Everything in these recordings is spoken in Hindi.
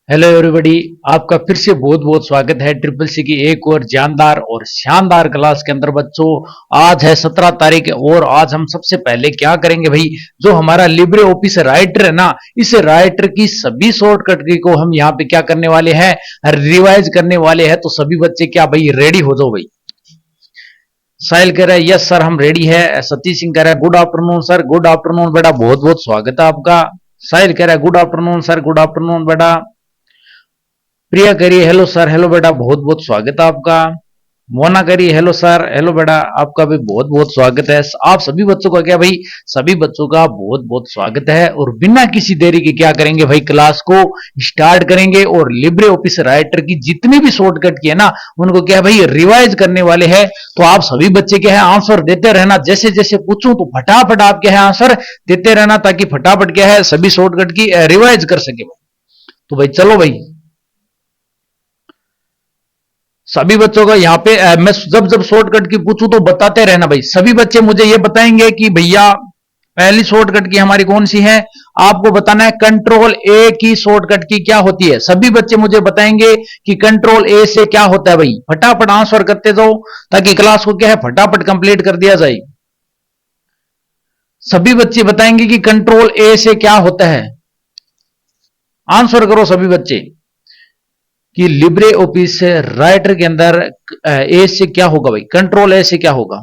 Hello everybody. आपका फिर से बहुत बहुत स्वागत है ट्रिपल सी की एक और जानदार और शानदार क्लास के अंदर। बच्चों, आज है 17 तारीख और आज हम सबसे पहले क्या करेंगे भाई, जो हमारा लिब्रे ऑफिस राइटर है ना, इस राइटर की सभी शॉर्टकट की को हम यहाँ पे क्या करने वाले हैं, रिवाइज करने वाले हैं। तो सभी बच्चे क्या भाई रेडी हो जाओ भाई। साहिल कह रहा है यस सर हम रेडी है। सतीश सिंह कह रहा है good afternoon sir. Good afternoon बेटा, बहुत बहुत स्वागत है आपका। साहिल कह रहा है good afternoon sir. Good afternoon बेटा। प्रिया करिए हेलो सर। हेलो बेटा, बहुत बहुत स्वागत है आपका। मोना करिए हेलो सर। हेलो बेटा, आपका भी बहुत बहुत स्वागत है। आप सभी बच्चों का क्या भाई, सभी बच्चों का बहुत बहुत स्वागत है। और बिना किसी देरी के क्या करेंगे भाई, क्लास को स्टार्ट करेंगे और लिब्रे ऑफिस राइटर की जितनी भी शॉर्टकट की है ना, उनको क्या भाई रिवाइज करने वाले हैं। तो आप सभी बच्चे क्या है आंसर देते रहना, जैसे जैसे पूछूं तो फटाफट आप क्या है आंसर देते रहना, ताकि फटाफट क्या है सभी शॉर्टकट की रिवाइज कर सके। तो भाई चलो भाई, सभी बच्चों का यहाँ पे मैं जब जब शॉर्टकट की पूछूं तो बताते रहना भाई। सभी बच्चे मुझे ये बताएंगे कि भैया पहली शॉर्टकट की हमारी कौन सी है। आपको बताना है कंट्रोल ए की शॉर्टकट की क्या होती है। सभी बच्चे मुझे बताएंगे कि कंट्रोल ए से क्या होता है भाई। फटाफट आंसर करते जाओ ताकि क्लास को क्या है फटाफट कंप्लीट कर दिया जाए। सभी बच्चे बताएंगे कि कंट्रोल ए से क्या होता है। आंसर करो सभी बच्चे कि लिब्रे ऑफिस राइटर के अंदर ए से क्या होगा भाई, कंट्रोल ए से क्या होगा।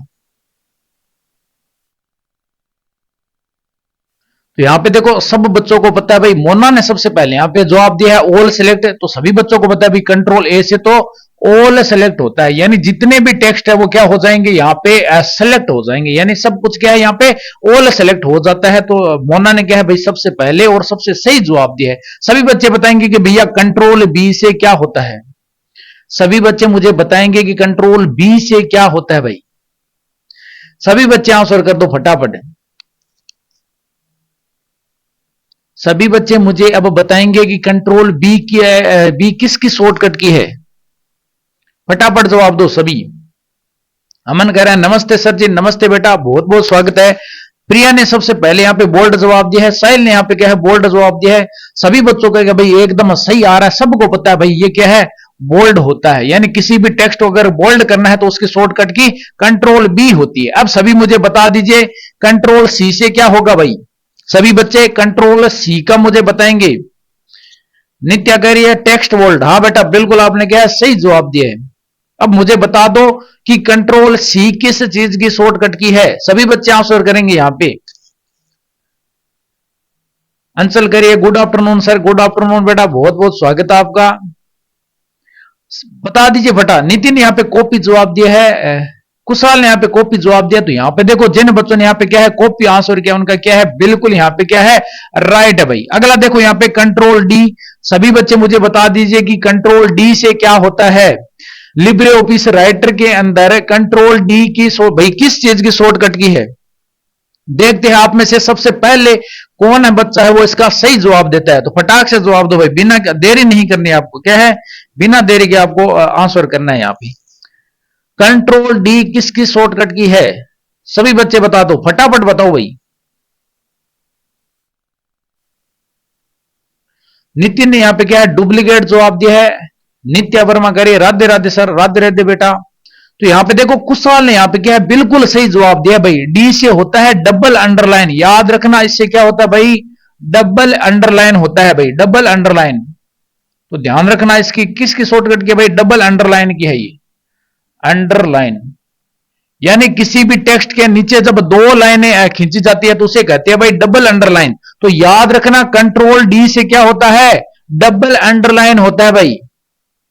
तो यहां पे देखो सब बच्चों को पता है भाई। मोना ने सबसे पहले यहां पे जवाब दिया है ऑल सेलेक्ट। तो सभी बच्चों को पता है भाई कंट्रोल ए से तो ऑल सेलेक्ट होता है, यानी जितने भी टेक्स्ट है वो क्या हो जाएंगे यहाँ पे सेलेक्ट हो जाएंगे, यानी सब कुछ क्या है यहाँ पे ऑल सेलेक्ट हो जाता है। तो मोना ने क्या है भाई सबसे पहले और सबसे सही जवाब दिया है। सभी बच्चे बताएंगे कि भैया कंट्रोल बी से क्या होता है। सभी बच्चे मुझे बताएंगे कि कंट्रोल बी से क्या होता है भाई। सभी बच्चे आंसर कर दो फटाफट। सभी बच्चे मुझे अब बताएंगे कि कंट्रोल बी की बी किसकी शॉर्टकट की है। फटाफट जवाब दो सभी। अमन कह रहा है नमस्ते सर जी। नमस्ते बेटा, बहुत बहुत स्वागत है। प्रिया ने सबसे पहले यहाँ पे बोल्ड जवाब दिया है। साहिल ने यहाँ पे क्या है बोल्ड जवाब दिया है। सभी बच्चों का भाई एकदम सही आ रहा है। सबको पता है भाई ये क्या है, बोल्ड होता है, यानी किसी भी टेक्स्ट को अगर बोल्ड करना है तो उसकी शॉर्टकट की कंट्रोल बी होती है। अब सभी मुझे बता दीजिए कंट्रोल सी से क्या होगा भाई। सभी बच्चे कंट्रोल सी का मुझे बताएंगे। नित्या कह रही है टेक्स्ट बोल्ड। हाँ बेटा बिल्कुल आपने क्या है सही जवाब दिया है। अब मुझे बता दो कि कंट्रोल सी किस चीज की शॉर्टकट की है। सभी बच्चे आंसर करेंगे यहां पे। अंचल करिए good afternoon sir. Good afternoon बेटा, बहुत बहुत स्वागत है आपका। बता दीजिए फटा। नितिन यहाँ पे कॉपी जवाब दिया है। कुशाल ने यहाँ पे कॉपी जवाब दिया। तो यहाँ पे देखो जिन बच्चों ने यहाँ पे क्या है कॉपी आंसर किया उनका क्या है बिल्कुल यहाँ पे क्या है राइट है भाई। अगला देखो यहाँ पे कंट्रोल डी। सभी बच्चे मुझे बता दीजिए कि कंट्रोल डी से क्या होता है। लिब्रे ऑफिस राइटर के अंदर कंट्रोल डी की भाई किस चीज की शॉर्टकट की है। देखते हैं आप में से सबसे पहले कौन है बच्चा है वो इसका सही जवाब देता है। तो फटाक से जवाब दो भाई, बिना देरी नहीं करनी है आपको। क्या है बिना देरी के आपको आंसर करना है यहाँ पे। कंट्रोल डी किसकी शॉर्टकट की है। सभी बच्चे बता दो फटाफट बताओ भाई। नितिन ने यहाँ पे क्या है डुप्लीकेट जवाब दिया है। नित्या वर्मा करिए राधे राधे सर। राधे राधे बेटा। तो यहां पे देखो कुशाल ने यहाँ पे क्या है बिल्कुल सही जवाब दिया भाई। डी से होता है डबल अंडरलाइन। याद रखना इससे क्या होता है भाई, डबल अंडरलाइन होता है भाई, डबल अंडरलाइन। तो ध्यान रखना इसकी किसकी शॉर्टकट की भाई, डबल अंडरलाइन की है ये। अंडरलाइन यानी किसी भी टेक्स्ट के नीचे जब दो लाइनें खींची जाती है तो उसे कहते हैं भाई डबल अंडरलाइन। तो याद रखना कंट्रोल डी से क्या होता है, डबल अंडरलाइन होता है भाई,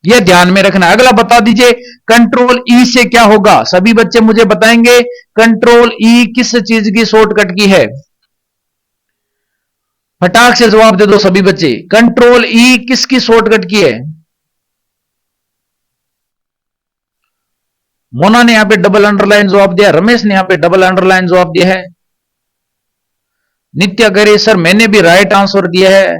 ये ध्यान में रखना। अगला बता दीजिए कंट्रोल ई से क्या होगा। सभी बच्चे मुझे बताएंगे कंट्रोल ई किस चीज की शॉर्टकट की है। फटाक से जवाब दे दो सभी बच्चे। कंट्रोल ई किसकी शॉर्टकट की है। मोना ने यहां पे डबल अंडरलाइन जवाब दिया। रमेश ने यहां पे डबल अंडरलाइन जवाब दिया है। नित्या करे सर मैंने भी राइट आंसर दिया है,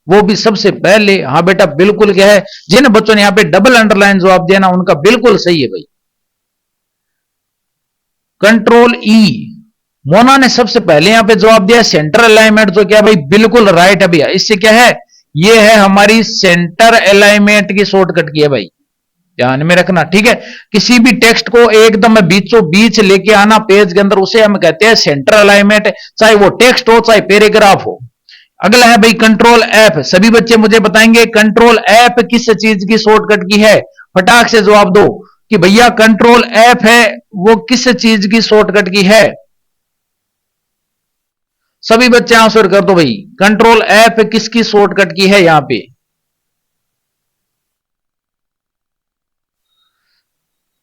वो भी सबसे पहले। हाँ बेटा बिल्कुल क्या है, जिन बच्चों ने यहां पे डबल अंडरलाइन जवाब दिया ना उनका बिल्कुल सही है भाई। कंट्रोल ई मोना ने सबसे पहले यहां पे जवाब दिया सेंट्रल अलाइनमेंट, जो क्या भाई बिल्कुल राइट है भैया। इससे क्या है ये है हमारी सेंटर अलाइनमेंट की शॉर्टकट की है भाई, ध्यान में रखना, ठीक है। किसी भी टेक्स्ट को एकदम बीचों बीच लेके आना पेज के अंदर, उसे हम कहते हैं सेंटर अलाइनमेंट, चाहे वो टेक्स्ट हो चाहे पैराग्राफ हो। अगला है भाई कंट्रोल एफ। सभी बच्चे मुझे बताएंगे कंट्रोल एफ किस चीज की शॉर्टकट की है, फटाक से जवाब दो कि भैया कंट्रोल एफ है वो किस चीज की शॉर्टकट की है। सभी बच्चे आंसर कर दो भाई, कंट्रोल एफ किसकी शॉर्टकट की है यहां पे।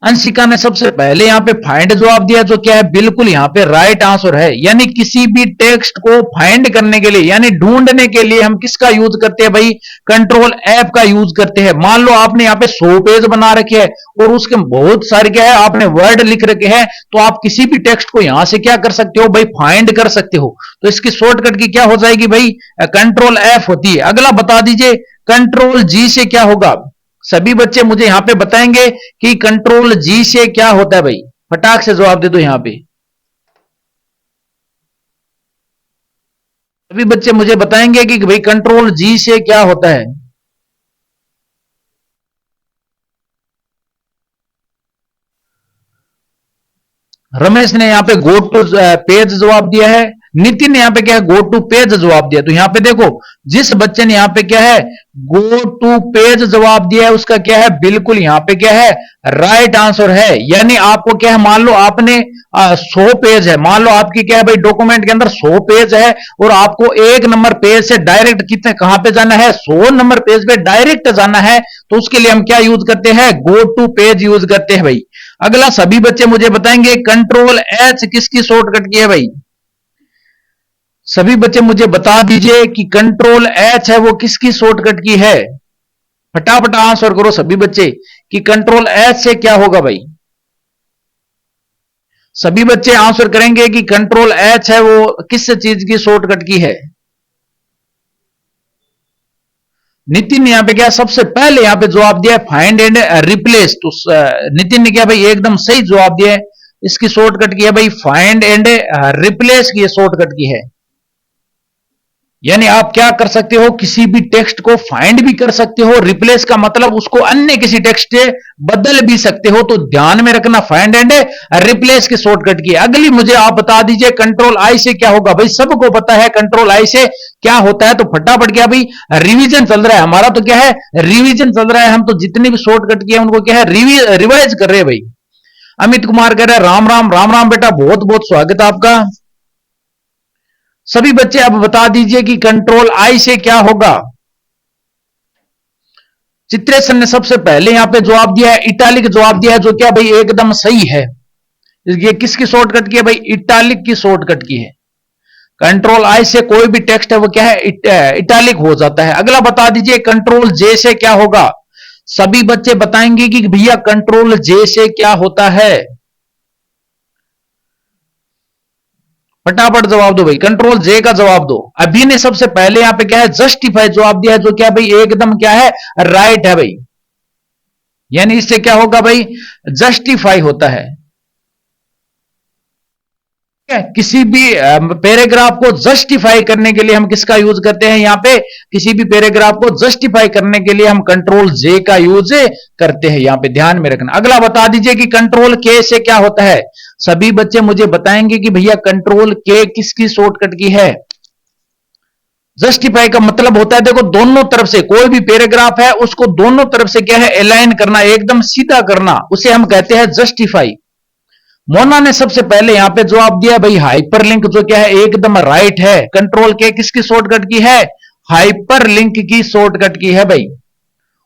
अंशिका ने सबसे पहले यहां पे फाइंड जवाब दिया, जो क्या है बिल्कुल यहां पे राइट आंसर है। यानी किसी भी टेक्स्ट को फाइंड करने के लिए यानी ढूंढने के लिए हम किसका यूज करते हैं भाई, कंट्रोल एफ का यूज करते हैं। मान लो आपने यहां पे 100 पेज बना रखे हैं और उसके बहुत सारे क्या है आपने वर्ड लिख रखे हैं, तो आप किसी भी टेक्स्ट को यहां से क्या कर सकते हो भाई, फाइंड कर सकते हो। तो इसकी शॉर्टकट की क्या हो जाएगी भाई, कंट्रोल एफ होती है। अगला बता दीजिए कंट्रोल जी से क्या होगा। सभी बच्चे मुझे यहां पे बताएंगे कि कंट्रोल जी से क्या होता है भाई, फटाक से जवाब दे दो यहां पे। सभी बच्चे मुझे बताएंगे कि भाई कंट्रोल जी से क्या होता है। रमेश ने यहां पे गो टू पेज जवाब दिया है। नितिन ने यहां पे क्या है, गो टू पेज जवाब दिया। तो यहां पे देखो जिस बच्चे ने यहां पे क्या है गो टू पेज जवाब दिया है, उसका क्या है बिल्कुल यहां पे क्या है राइट आंसर है। यानी आपको क्या है, मान लो आपने 100 पेज है, मान लो आपकी क्या है भाई डॉक्यूमेंट के अंदर 100 पेज है और आपको 1 नंबर पेज से डायरेक्ट कितने कहां पे जाना है, 100 नंबर पेज पे डायरेक्ट जाना है। तो उसके लिए हम क्या यूज करते हैं, गो टू पेज यूज करते हैं भाई। अगला सभी बच्चे मुझे बताएंगे कंट्रोल एच किसकी शॉर्टकट की है भाई। सभी बच्चे मुझे बता दीजिए कि कंट्रोल एच है वो किसकी शॉर्टकट की है। फटाफट आंसर करो सभी बच्चे कि कंट्रोल एच से क्या होगा भाई। सभी बच्चे आंसर करेंगे कि कंट्रोल एच है वो किस चीज की शॉर्टकट की है। नितिन ने यहां पे क्या सबसे पहले यहां पे जवाब दिया है फाइंड एंड रिप्लेस। तो नितिन ने क्या भाई एकदम सही जवाब दिया है। इसकी शॉर्टकट की है भाई फाइंड एंड रिप्लेस की शॉर्टकट की है। यानी आप क्या कर सकते हो, किसी भी टेक्स्ट को फाइंड भी कर सकते हो, रिप्लेस का मतलब उसको अन्य किसी टेक्स्ट से बदल भी सकते हो। तो ध्यान में रखना फाइंड एंड रिप्लेस की शॉर्टकट की। अगली मुझे आप बता दीजिए कंट्रोल आई से क्या होगा भाई। सबको पता है कंट्रोल आई से क्या होता है, तो फटाफट क्या भाई रिवीजन चल रहा है हमारा, तो क्या है रिवीजन चल रहा है। हम तो जितनी भी शॉर्टकट की है उनको क्या है रिवाइज कर रहे हैं भाई। अमित कुमार कह रहे हैं राम राम राम राम बेटा, बहुत बहुत स्वागत है आपका। सभी बच्चे अब बता दीजिए कि कंट्रोल आई से क्या होगा। चित्रेशन ने सबसे पहले यहां पे जवाब दिया है, इटालिक जवाब दिया है, जो क्या भाई एकदम सही है। ये किसकी शॉर्टकट की है भाई, इटालिक की शॉर्टकट की है। कंट्रोल आई से कोई भी टेक्स्ट है वो क्या है इटालिक हो जाता है। अगला बता दीजिए कंट्रोल जे से क्या होगा। सभी बच्चे बताएंगे कि भैया कंट्रोल जे से क्या होता है। फटाफट जवाब दो भाई, कंट्रोल जे का जवाब दो। अभी ने सबसे पहले यहां पे क्या है जस्टिफाई जवाब दिया है, जो क्या भाई एकदम क्या है राइट है भाई। यानी इससे क्या होगा भाई, जस्टिफाई होता है। किसी भी पैराग्राफ को जस्टिफाई करने के लिए हम किसका यूज करते हैं, यहां पे किसी भी पैराग्राफ को जस्टिफाई करने के लिए हम कंट्रोल जे का यूज करते हैं, यहां पे ध्यान में रखना। अगला बता दीजिए कि कंट्रोल के से क्या होता है। सभी बच्चे मुझे बताएंगे कि भैया कंट्रोल के किसकी शॉर्टकट की है। जस्टिफाई का मतलब होता है देखो दोनों तरफ से कोई भी पैराग्राफ है उसको दोनों तरफ से क्या है अलाइन करना, एकदम सीधा करना, उसे हम कहते हैं जस्टिफाई। मोना ने सबसे पहले यहां पे जवाब दिया भाई हाइपरलिंक, जो क्या है एकदम राइट है। कंट्रोल के किसकी शॉर्टकट की है, हाइपरलिंक की शॉर्टकट की है भाई।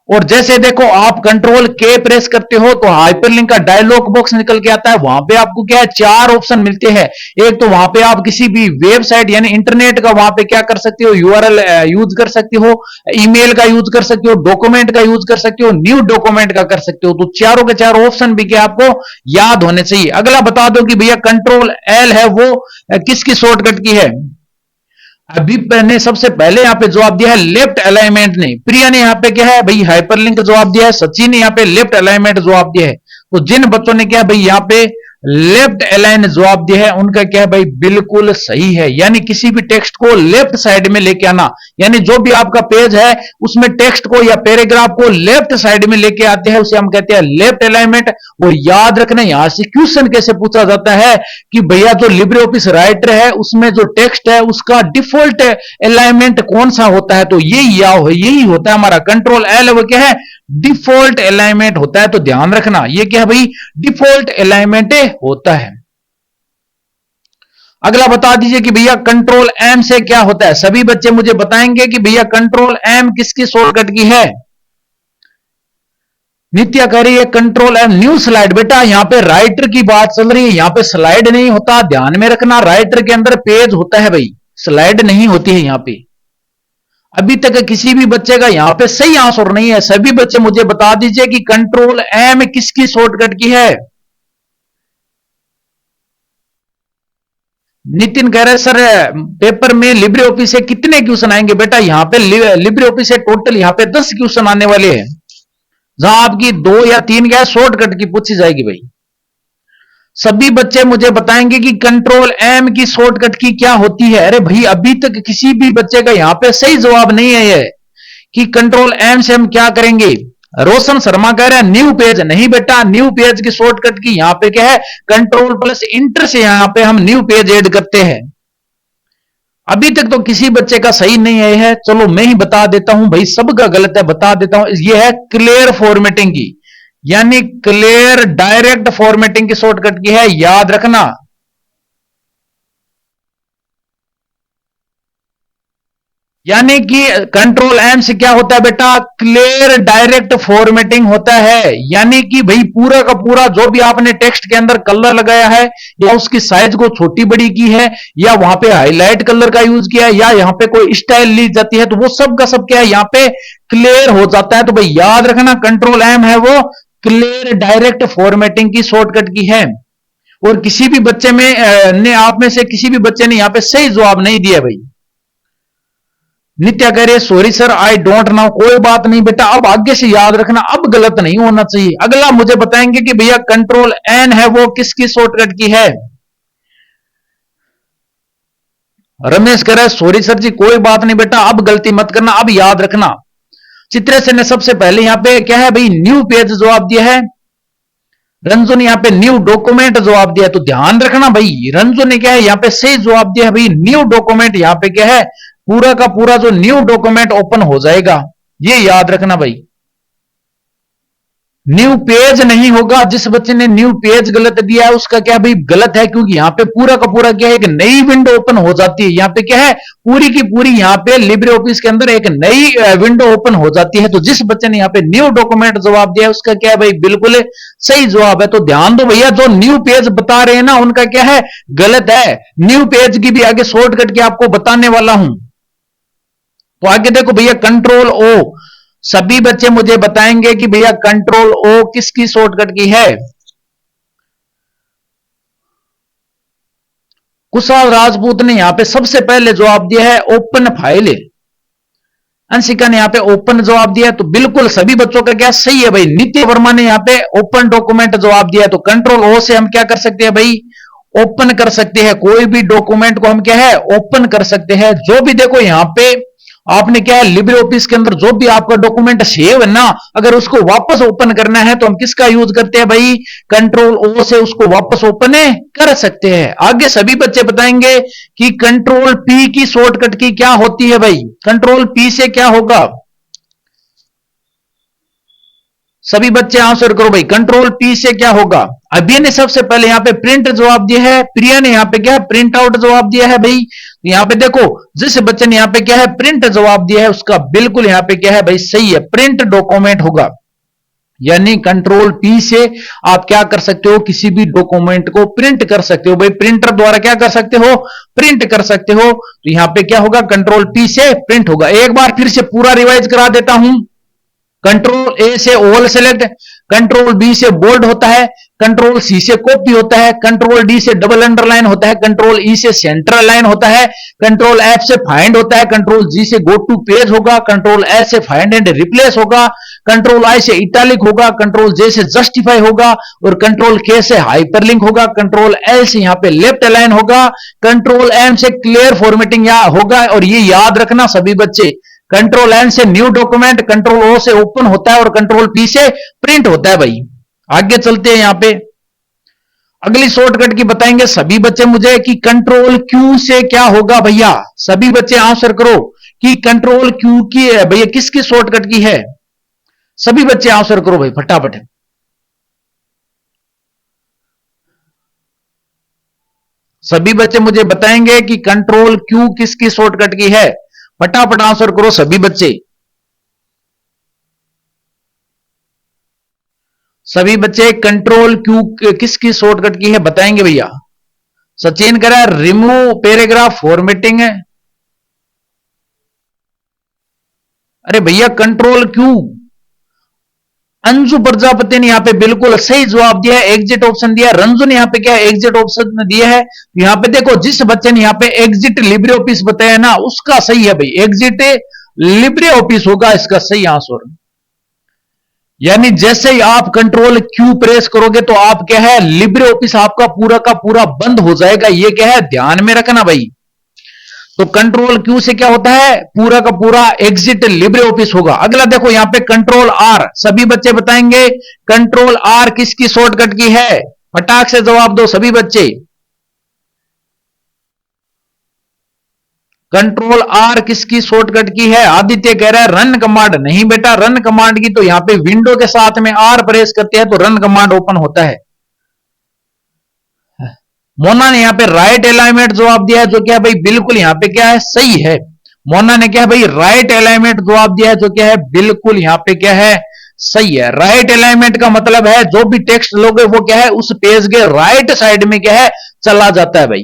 और जैसे देखो आप कंट्रोल के प्रेस करते हो तो हाइपरलिंक का डायलॉग बॉक्स निकल के आता है। वहां पे आपको क्या है 4 ऑप्शन मिलते हैं। एक तो वहां पे आप किसी भी वेबसाइट यानी इंटरनेट का वहां पे क्या कर सकते हो, यूआरएल यूज कर सकते हो, ईमेल का यूज कर सकते हो, डॉक्यूमेंट का यूज कर सकते हो, न्यू डॉक्यूमेंट का कर सकते हो। तो चारों के चार ऑप्शन भी क्या आपको याद होने चाहिए। अगला बता दो कि भैया कंट्रोल एल है वो किसकी शॉर्टकट की है। अभी ने सबसे पहले यहां पे जवाब दिया है लेफ्ट अलाइनमेंट ने। प्रिया ने यहां पे क्या है भाई हाइपरलिंक जवाब दिया है। सचिन ने यहां पे लेफ्ट अलाइनमेंट जवाब दिया है। तो जिन बच्चों ने क्या भाई यहां पे लेफ्ट अलाइन जवाब दिया है उनका क्या है भाई, बिल्कुल सही है। यानी किसी भी टेक्स्ट को लेफ्ट साइड में लेके आना, यानी जो भी आपका पेज है उसमें टेक्स्ट को या पैराग्राफ को लेफ्ट साइड में लेके आते हैं उसे हम कहते हैं लेफ्ट अलाइनमेंट। और याद रखना यहां से क्वेश्चन कैसे पूछा जाता है कि भैया जो लिब्रे ऑफिस राइटर है उसमें जो टेक्स्ट है उसका डिफॉल्ट अलाइनमेंट कौन सा होता है, तो यही होता है हमारा कंट्रोल एल, वो क्या है, डिफॉल्ट अलाइनमेंट होता है। तो ध्यान रखना ये क्या है भाई, डिफॉल्ट अलाइनमेंट होता है। अगला बता दीजिए कि भैया कंट्रोल एम से क्या होता है। सभी बच्चे मुझे बताएंगे कि भैया कंट्रोल एम किसकी शॉर्टकट की है। नित्या कह रही है कंट्रोल एम, न्यू स्लाइड। बेटा यहां पे राइटर की बात चल रही है, यहां पे स्लाइड नहीं होता, ध्यान में रखना। राइटर के अंदर पेज होता है भाई, स्लाइड नहीं होती है यहां पे। अभी तक किसी भी बच्चे का यहां पे सही आंसर नहीं है। सभी बच्चे मुझे बता दीजिए कि कंट्रोल एम किसकी शॉर्टकट की है। नितिन कह रहे सर पेपर में लिब्रे ऑफिस से कितने क्वेश्चन आएंगे। बेटा यहां पे लिब्रे ऑफिस से टोटल यहां पे 10 क्वेश्चन आने वाले हैं, जहां आपकी 2 या 3 क्या शॉर्टकट की पूछी जाएगी भाई। सभी बच्चे मुझे बताएंगे कि कंट्रोल एम की शॉर्टकट की क्या होती है। अरे भाई अभी तक किसी भी बच्चे का यहां पे सही जवाब नहीं है कि कंट्रोल एम से हम क्या करेंगे। रोशन शर्मा कह रहे हैं न्यू पेज। नहीं बेटा, न्यू पेज की शॉर्टकट की यहां पे क्या है, कंट्रोल प्लस इंटर से यहां पे हम न्यू पेज ऐड करते हैं। अभी तक तो किसी बच्चे का सही नहीं है। चलो मैं ही बता देता हूं भाई, सबका गलत है, बता देता हूं। यह है क्लियर फॉर्मेटिंग की, यानी क्लियर डायरेक्ट फॉर्मेटिंग की शॉर्टकट की है, याद रखना। यानी कि कंट्रोल एम से क्या होता है बेटा, क्लियर डायरेक्ट फॉर्मेटिंग होता है। यानी कि भाई पूरा का पूरा जो भी आपने टेक्स्ट के अंदर कलर लगाया है या उसकी साइज को छोटी बड़ी की है या वहां पे हाईलाइट कलर का यूज किया है या यहां पे कोई स्टाइल ली जाती है, तो वो सब का सब क्या है यहां पे क्लियर हो जाता है। तो भाई याद रखना कंट्रोल एम है वो क्लियर डायरेक्ट फॉर्मेटिंग की शॉर्टकट की है। और किसी भी बच्चे में ने आप में से किसी भी बच्चे ने यहां पे सही जवाब नहीं दिया भाई। नित्या कह रही है sorry sir I don't know. कोई बात नहीं बेटा, अब आगे से याद रखना, अब गलत नहीं होना चाहिए। अगला मुझे बताएंगे कि भैया कंट्रोल एन है वो किसकी शॉर्टकट की है। रमेश कह रहा है सॉरी सर जी कोई बात नहीं बेटा, अब गलती मत करना, अब याद रखना। चित्रेश ने सबसे पहले यहां पे क्या है भाई, न्यू पेज जवाब दिया है। रंजू ने यहां पे न्यू डॉक्यूमेंट जवाब दिया, तो ध्यान रखना भाई रंजू ने क्या है यहां पे सही जवाब दिया है भाई, न्यू डॉक्यूमेंट। यहां पे क्या है, पूरा का पूरा जो न्यू डॉक्यूमेंट ओपन हो जाएगा, ये याद रखना भाई। न्यू पेज नहीं होगा। जिस बच्चे ने न्यू पेज गलत दिया है उसका क्या भाई गलत है, क्योंकि यहां पे पूरा का पूरा क्या है, एक नई विंडो ओपन हो जाती है। यहां पे क्या है, पूरी की पूरी यहां पे लिब्रे ऑफिस के अंदर एक नई विंडो ओपन हो जाती है। तो जिस बच्चे ने यहां पे न्यू डॉक्यूमेंट जवाब दिया है उसका क्या है भाई, बिल्कुल सही जवाब है। तो ध्यान दो भैया, जो न्यू पेज बता रहे हैं ना उनका क्या है, गलत है। न्यू पेज की भी आगे शॉर्टकट की आपको बताने वाला हूं। तो आगे देखो भैया कंट्रोल ओ, सभी बच्चे मुझे बताएंगे कि भैया कंट्रोल ओ किसकी शॉर्टकट की है। कुशाल राजपूत ने यहां पे सबसे पहले जवाब दिया है ओपन फाइल। अंशिका ने यहां पे ओपन जवाब दिया, तो बिल्कुल सभी बच्चों का क्या सही है भाई। नित्य वर्मा ने यहां पे ओपन डॉक्यूमेंट जवाब दिया, तो कंट्रोल ओ से हम क्या कर सकते हैं भाई, ओपन कर सकते हैं। कोई भी डॉक्यूमेंट को हम क्या है ओपन कर सकते हैं। जो भी देखो यहां पे आपने क्या है लिब्रे ऑफिस के अंदर जो भी आपका डॉक्यूमेंट सेव है ना, अगर उसको वापस ओपन करना है तो हम किसका यूज करते हैं भाई, कंट्रोल ओ से उसको वापस ओपन कर सकते हैं। आगे सभी बच्चे बताएंगे कि कंट्रोल पी की शॉर्टकट की क्या होती है भाई। कंट्रोल पी से क्या होगा, सभी बच्चे आंसर करो भाई, कंट्रोल पी से क्या होगा। अभी ने सबसे पहले यहां पे प्रिंट जवाब दिया है, प्रिया ने यहां पे क्या है प्रिंट आउट जवाब दिया है भाई। यहां पे देखो जिस बच्चे ने यहां पे क्या है प्रिंट जवाब दिया है उसका बिल्कुल यहां पे क्या है भाई सही है, प्रिंट डॉक्यूमेंट होगा। यानी कंट्रोल पी से आप क्या कर सकते हो, किसी भी डॉक्यूमेंट को प्रिंट कर सकते हो भाई। प्रिंटर द्वारा क्या कर सकते हो, प्रिंट कर सकते हो। तो यहां पे क्या होगा, कंट्रोल पी से प्रिंट होगा। एक बार फिर से पूरा रिवाइज करा देता हूं। कंट्रोल ए से ऑल सेलेक्ट, कंट्रोल बी से बोल्ड होता है, कंट्रोल सी से कॉपी होता है, कंट्रोल डी से डबल अंडरलाइन होता है, कंट्रोल ई से सेंटर लाइन होता है, कंट्रोल एफ से फाइंड होता है, कंट्रोल जी से गो टू पेज होगा, कंट्रोल एच से फाइंड एंड रिप्लेस होगा, कंट्रोल आई से इटैलिक होगा, कंट्रोल जे से जस्टिफाई होगा, और कंट्रोल के से हाइपरलिंक होगा, कंट्रोल एल से यहां पे लेफ्ट अलाइन होगा, कंट्रोल एम से क्लियर फॉर्मेटिंग होगा। और ये याद रखना सभी बच्चे, कंट्रोल एन से न्यू डॉक्यूमेंट, कंट्रोल ओ से ओपन होता है, और कंट्रोल पी से प्रिंट होता है भाई। आगे चलते हैं यहां पे अगली शॉर्टकट की बताएंगे सभी बच्चे मुझे कि कंट्रोल क्यू से क्या होगा भैया। सभी बच्चे आंसर करो कि कंट्रोल क्यू की भैया किसकी शॉर्टकट की है। सभी बच्चे आंसर करो भाई फटाफट। सभी बच्चे मुझे बताएंगे कि कंट्रोल क्यू किसकी शॉर्टकट की है। फटाफट आंसर करो सभी बच्चे। सभी बच्चे कंट्रोल क्यू किसकी शॉर्टकट की है बताएंगे भैया। सचिन कह रहा है रिमूव पैराग्राफ फॉर्मेटिंग है। अरे भैया कंट्रोल क्यू। अंजू प्रजापति ने यहां पे बिल्कुल सही जवाब दिया है, एग्जिट ऑप्शन दिया है। रंजू ने यहां पे क्या एग्जिट ऑप्शन दिया है। यहां पे देखो जिस बच्चे ने यहां पे एग्जिट लिब्रे ऑफिस बताया ना उसका सही है भाई, एग्जिट लिब्रे ऑफिस होगा इसका सही आंसर। यानी जैसे ही आप कंट्रोल क्यू प्रेस करोगे तो आप क्या है लिब्रे ऑफिस आपका पूरा का पूरा बंद हो जाएगा। ये क्या है ध्यान में रखना भाई। तो कंट्रोल क्यू से क्या होता है पूरा का पूरा एग्जिट लिब्रे ऑफिस होगा। अगला देखो यहां पे कंट्रोल आर, सभी बच्चे बताएंगे कंट्रोल आर किसकी शॉर्टकट की है। फटाक से जवाब दो सभी बच्चे। कंट्रोल आर किसकी शॉर्टकट की है। आदित्य कह रहा है रन कमांड। नहीं बेटा रन कमांड की तो यहां पे विंडो के साथ में आर प्रेस करते हैं तो रन कमांड ओपन होता है। मोना ने यहां पे राइट अलाइनमेंट जवाब दिया है जो क्या है भाई बिल्कुल यहां पे क्या है सही है। मोना ने क्या है भाई राइट अलाइनमेंट जवाब दिया है जो क्या है बिल्कुल यहां पे क्या है सही है। राइट अलाइनमेंट का मतलब है जो भी टेक्स्ट लोगे वो क्या है उस पेज के राइट साइड में क्या है चला जाता है भाई।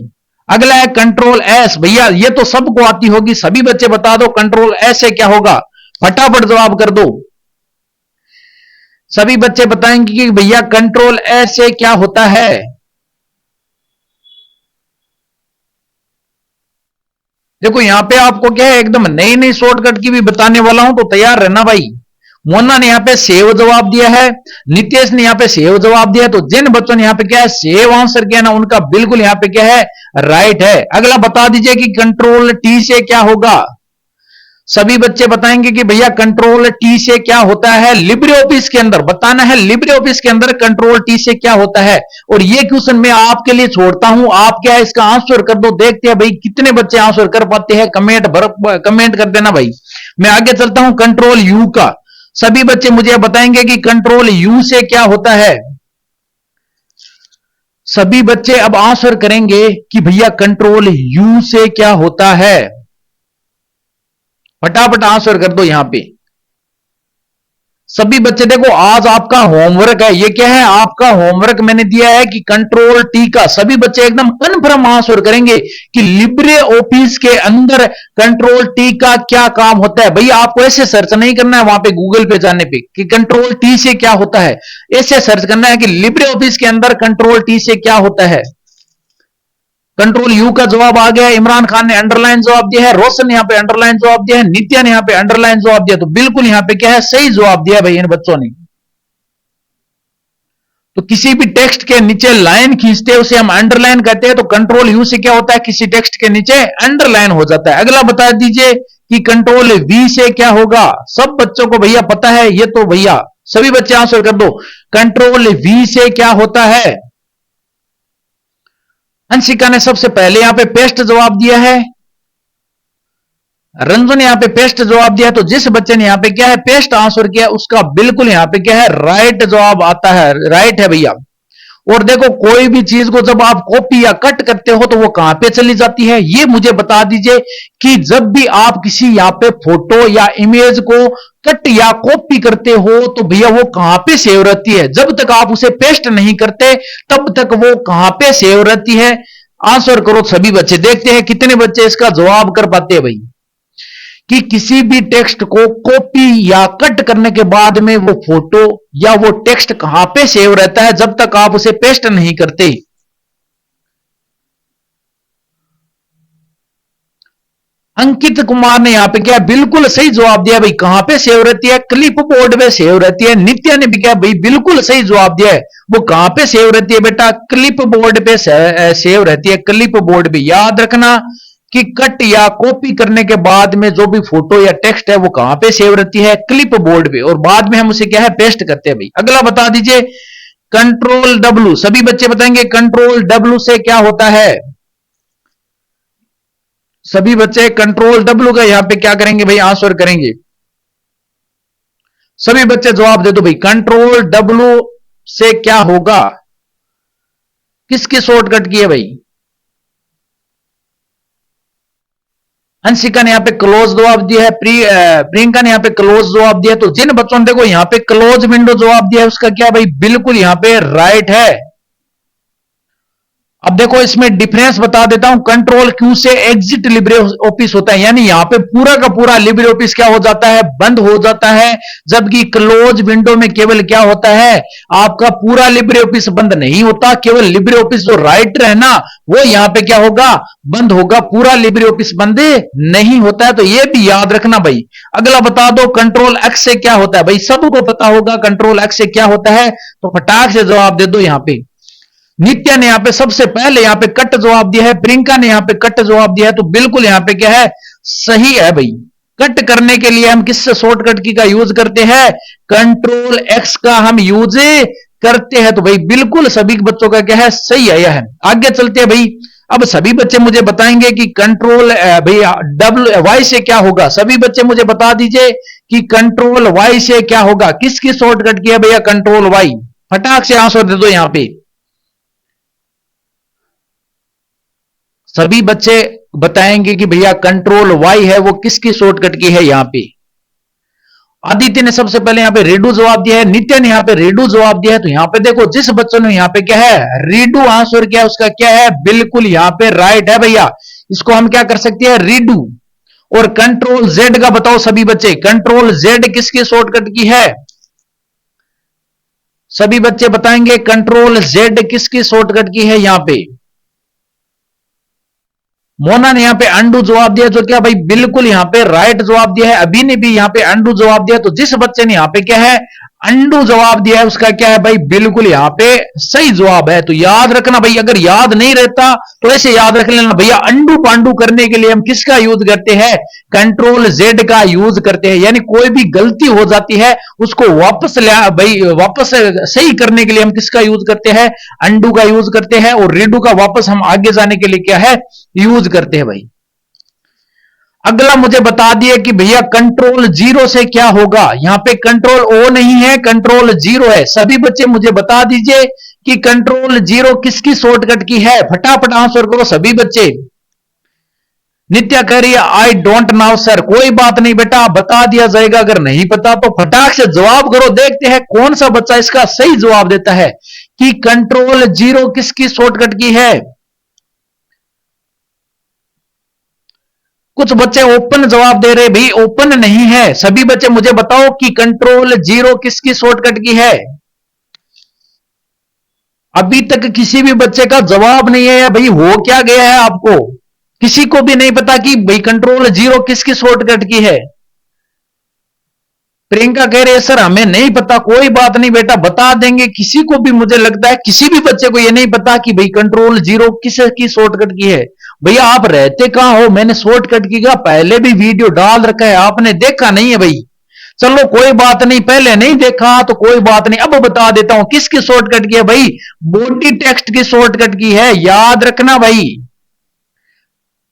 अगला है कंट्रोल एस। भैया ये तो सबको आती होगी, सभी बच्चे बता दो कंट्रोल एस से क्या होगा। फटाफट जवाब कर दो। सभी बच्चे बताएंगे कि भैया कंट्रोल एस से क्या होता है। देखो यहां पे आपको क्या है एकदम नई नई शॉर्टकट की भी बताने वाला हूं तो तैयार रहना भाई। मोना ने यहां पे सेव जवाब दिया है, नितेश ने यहां पे सेव जवाब दिया है, तो जिन बच्चों ने यहां पे क्या है सेव आंसर किया ना उनका बिल्कुल यहां पे क्या है राइट है। अगला बता दीजिए कि कंट्रोल टी से क्या होगा। सभी बच्चे बताएंगे कि भैया कंट्रोल टी से क्या होता है। लिब्रे ऑफिस के अंदर बताना है, लिब्रे ऑफिस के अंदर कंट्रोल टी से क्या होता है। और ये क्वेश्चन मैं आपके लिए छोड़ता हूं, आप क्या है इसका आंसर कर दो। देखते हैं भाई कितने बच्चे आंसर कर पाते हैं। कमेंट कर देना भाई। मैं आगे चलता हूं कंट्रोल यू का। सभी बच्चे मुझे बताएंगे कि कंट्रोल यू से क्या होता है। सभी बच्चे अब आंसर करेंगे कि भैया कंट्रोल यू से क्या होता है। फटाफट आंसर कर दो यहां पे सभी बच्चे। देखो आज आपका होमवर्क है, ये क्या है आपका होमवर्क मैंने दिया है कि कंट्रोल टी का सभी बच्चे एकदम कन्फर्म आंसर करेंगे कि लिब्रे ऑफिस के अंदर कंट्रोल टी का क्या काम होता है। भैया आपको ऐसे सर्च नहीं करना है वहां पे गूगल पे जाने पे कि कंट्रोल टी से क्या होता है, ऐसे सर्च करना है कि लिब्रे ऑफिस के अंदर कंट्रोल टी से क्या होता है। कंट्रोल यू का जवाब आ गया। इमरान खान ने अंडरलाइन जवाब दिया है, रोशन ने यहां पे अंडरलाइन जवाब दिया है, नित्या ने यहां पे अंडरलाइन जवाब दिया। तो बिल्कुल यहां पे क्या है सही जवाब दिया भाई इन बच्चों ने। तो किसी भी टेक्स्ट के नीचे लाइन खींचते हैं उसे हम अंडरलाइन कहते हैं। तो कंट्रोल यू से क्या होता है किसी टेक्स्ट के नीचे अंडरलाइन हो जाता है। अगला बता दीजिए कि कंट्रोल वी से क्या होगा। सब बच्चों को भैया पता है ये तो भैया सभी बच्चे आंसर कर दो कंट्रोल वी से क्या होता है। अंशिका ने सबसे पहले यहां पे पेस्ट जवाब दिया है, रंजू ने यहां पे पेस्ट जवाब दिया। तो जिस बच्चे ने यहां पे क्या है पेस्ट आंसर किया उसका बिल्कुल यहां पे क्या है राइट जवाब आता है, राइट है भैया। और देखो कोई भी चीज को जब आप कॉपी या कट करते हो तो वो कहां पे चली जाती है ये मुझे बता दीजिए कि जब भी आप किसी यहां पे फोटो या इमेज को कट या कॉपी करते हो तो भैया वो कहां पे सेव रहती है। जब तक आप उसे पेस्ट नहीं करते तब तक वो कहां पे सेव रहती है। आंसर करो सभी बच्चे, देखते हैं कितने बच्चे इसका जवाब कर पाते हैं भाई। कि किसी भी टेक्स्ट को कॉपी या कट करने के बाद में वो फोटो या वो टेक्स्ट कहां पे सेव रहता है जब तक आप उसे पेस्ट नहीं करते। अंकित कुमार ने यहाँ पे क्या बिल्कुल सही जवाब दिया भाई। कहां पे सेव रहती है? क्लिप बोर्ड पे सेव रहती है। नित्या ने भी क्या भाई बिल्कुल सही जवाब दिया है। वो कहां पे सेव रहती है बेटा? क्लिप बोर्ड पे सेव रहती है। क्लिप बोर्ड पे याद रखना कि कट या कॉपी करने के बाद में जो भी फोटो या टेक्स्ट है वो कहां पे सेव रहती है? क्लिप बोर्ड पे, और बाद में हम उसे क्या है पेस्ट करते हैं भाई। अगला बता दीजिए कंट्रोल डब्ल्यू। सभी बच्चे बताएंगे कंट्रोल डब्ल्यू से क्या होता है? सभी बच्चे कंट्रोल डब्ल्यू का यहां पे क्या करेंगे भाई? आंसर करेंगे। सभी बच्चे जवाब दे दो भाई। कंट्रोल डब्ल्यू से क्या होगा? किसकी शॉर्टकट की है भाई? अंशिका ने यहां पे क्लोज जवाब दिया है। प्रियंका ने यहां पे क्लोज जवाब दिया। तो जिन बच्चों ने देखो यहां पे क्लोज विंडो जवाब दिया है उसका क्या भाई बिल्कुल यहां पे राइट है। अब देखो इसमें डिफरेंस बता देता हूं। कंट्रोल क्यू से एग्जिट लिब्रे ऑफिस होता है, यानी यहां पे पूरा का पूरा लिब्रे ऑफिस क्या हो जाता है? बंद हो जाता है। जबकि क्लोज विंडो में केवल क्या होता है? आपका पूरा लिब्रे ऑफिस बंद नहीं होता, केवल लिब्रे ऑफिस जो राइटर है ना वो यहां पे क्या होगा? बंद होगा। पूरा लिब्रे ऑफिस बंद नहीं होता है। तो ये भी याद रखना भाई। अगला बता दो कंट्रोल एक्स से क्या होता है भाई? सबको पता होगा कंट्रोल एक्स से क्या होता है, तो फटाक से जवाब दे दो। यहां पे नित्या ने यहां पे सबसे पहले यहां पे कट जवाब दिया है। प्रियंका ने यहां पे कट जवाब दिया है। तो बिल्कुल यहां पे क्या है? सही है भाई। कट करने के लिए हम किससे शॉर्टकट की का यूज करते हैं? कंट्रोल एक्स का हम यूज करते हैं। तो भाई बिल्कुल सभी बच्चों का क्या है? सही आया है। आगे चलते हैं भाई। अब सभी बच्चे मुझे बताएंगे कि कंट्रोल भैया डब्ल्यू वाई से क्या होगा? सभी बच्चे मुझे बता दीजिए कि कंट्रोल वाई से क्या होगा? किसकी शॉर्टकट की है भैया कंट्रोल वाई? फटाक से आंसर दे दो यहां पे। सभी बच्चे बताएंगे कि भैया कंट्रोल वाई है वो किसकी शॉर्टकट की है यहां पे। आदित्य ने सबसे पहले यहां पे रीडू जवाब दिया है। नित्य ने यहां पे रीडू जवाब दिया है। तो यहां पे देखो जिस बच्चों ने यहां पे क्या है रीडू आंसर किया उसका क्या है? बिल्कुल यहां पे राइट है भैया। इसको हम क्या कर सकते हैं? रीडू। और कंट्रोल जेड का बताओ सभी बच्चे, कंट्रोल जेड किसकी शॉर्टकट की है? सभी बच्चे बताएंगे कंट्रोल जेड किसकी शॉर्टकट की है यहां पे। मोना ने यहां पे अंडू जवाब दिया, जो क्या भाई बिल्कुल यहां पे राइट जवाब दिया है। अभी ने भी यहां पे अंडू जवाब दिया। तो जिस बच्चे ने यहां पे क्या है अंडू जवाब दिया है उसका क्या है भाई बिल्कुल यहां पे सही जवाब है। तो याद रखना भाई, अगर याद नहीं रहता तो ऐसे याद रख लेना भैया। अंडू पांडू करने के लिए हम किसका यूज करते हैं? कंट्रोल जेड का यूज करते हैं। यानी कोई भी गलती हो जाती है उसको वापस भाई वापस सही करने के लिए हम किसका यूज करते हैं? अंडू का यूज करते हैं। और रीडू का वापस हम आगे जाने के लिए क्या है यूज करते हैं भाई। अगला मुझे बता दिए कि भैया कंट्रोल जीरो से क्या होगा? यहां पे कंट्रोल ओ नहीं है, कंट्रोल जीरो है। सभी बच्चे मुझे बता दीजिए कि कंट्रोल जीरो किसकी शॉर्टकट की है? फटाफट आंसर करो सभी बच्चे। नित्या कह रही है आई डोंट नाउ सर। कोई बात नहीं बेटा, बता दिया जाएगा। अगर नहीं पता तो फटाक से जवाब करो। देखते हैं कौन सा बच्चा इसका सही जवाब देता है कि कंट्रोल जीरो किसकी शॉर्टकट की है। कुछ बच्चे ओपन जवाब दे रहे भाई, ओपन नहीं है। सभी बच्चे मुझे बताओ कि कंट्रोल जीरो किसकी शॉर्टकट की है। अभी तक किसी भी बच्चे का जवाब नहीं है या भाई हो क्या गया है आपको? किसी को भी नहीं पता कि भाई कंट्रोल जीरो किसकी शॉर्टकट की है। प्रियंका कह रही है सर हमें नहीं पता। कोई बात नहीं बेटा, बता देंगे। किसी को भी मुझे लगता है किसी भी बच्चे को यह नहीं पता कि भाई कंट्रोल जीरो किस की शॉर्टकट की है। भैया आप रहते कहां हो? मैंने शॉर्टकट की का पहले भी वीडियो डाल रखा है, आपने देखा नहीं है भाई। चलो कोई बात नहीं, पहले नहीं देखा तो कोई बात नहीं, अब बता देता हूं किसकी शॉर्टकट की है भाई। बॉडी टेक्स्ट की शॉर्टकट की है। याद रखना भाई,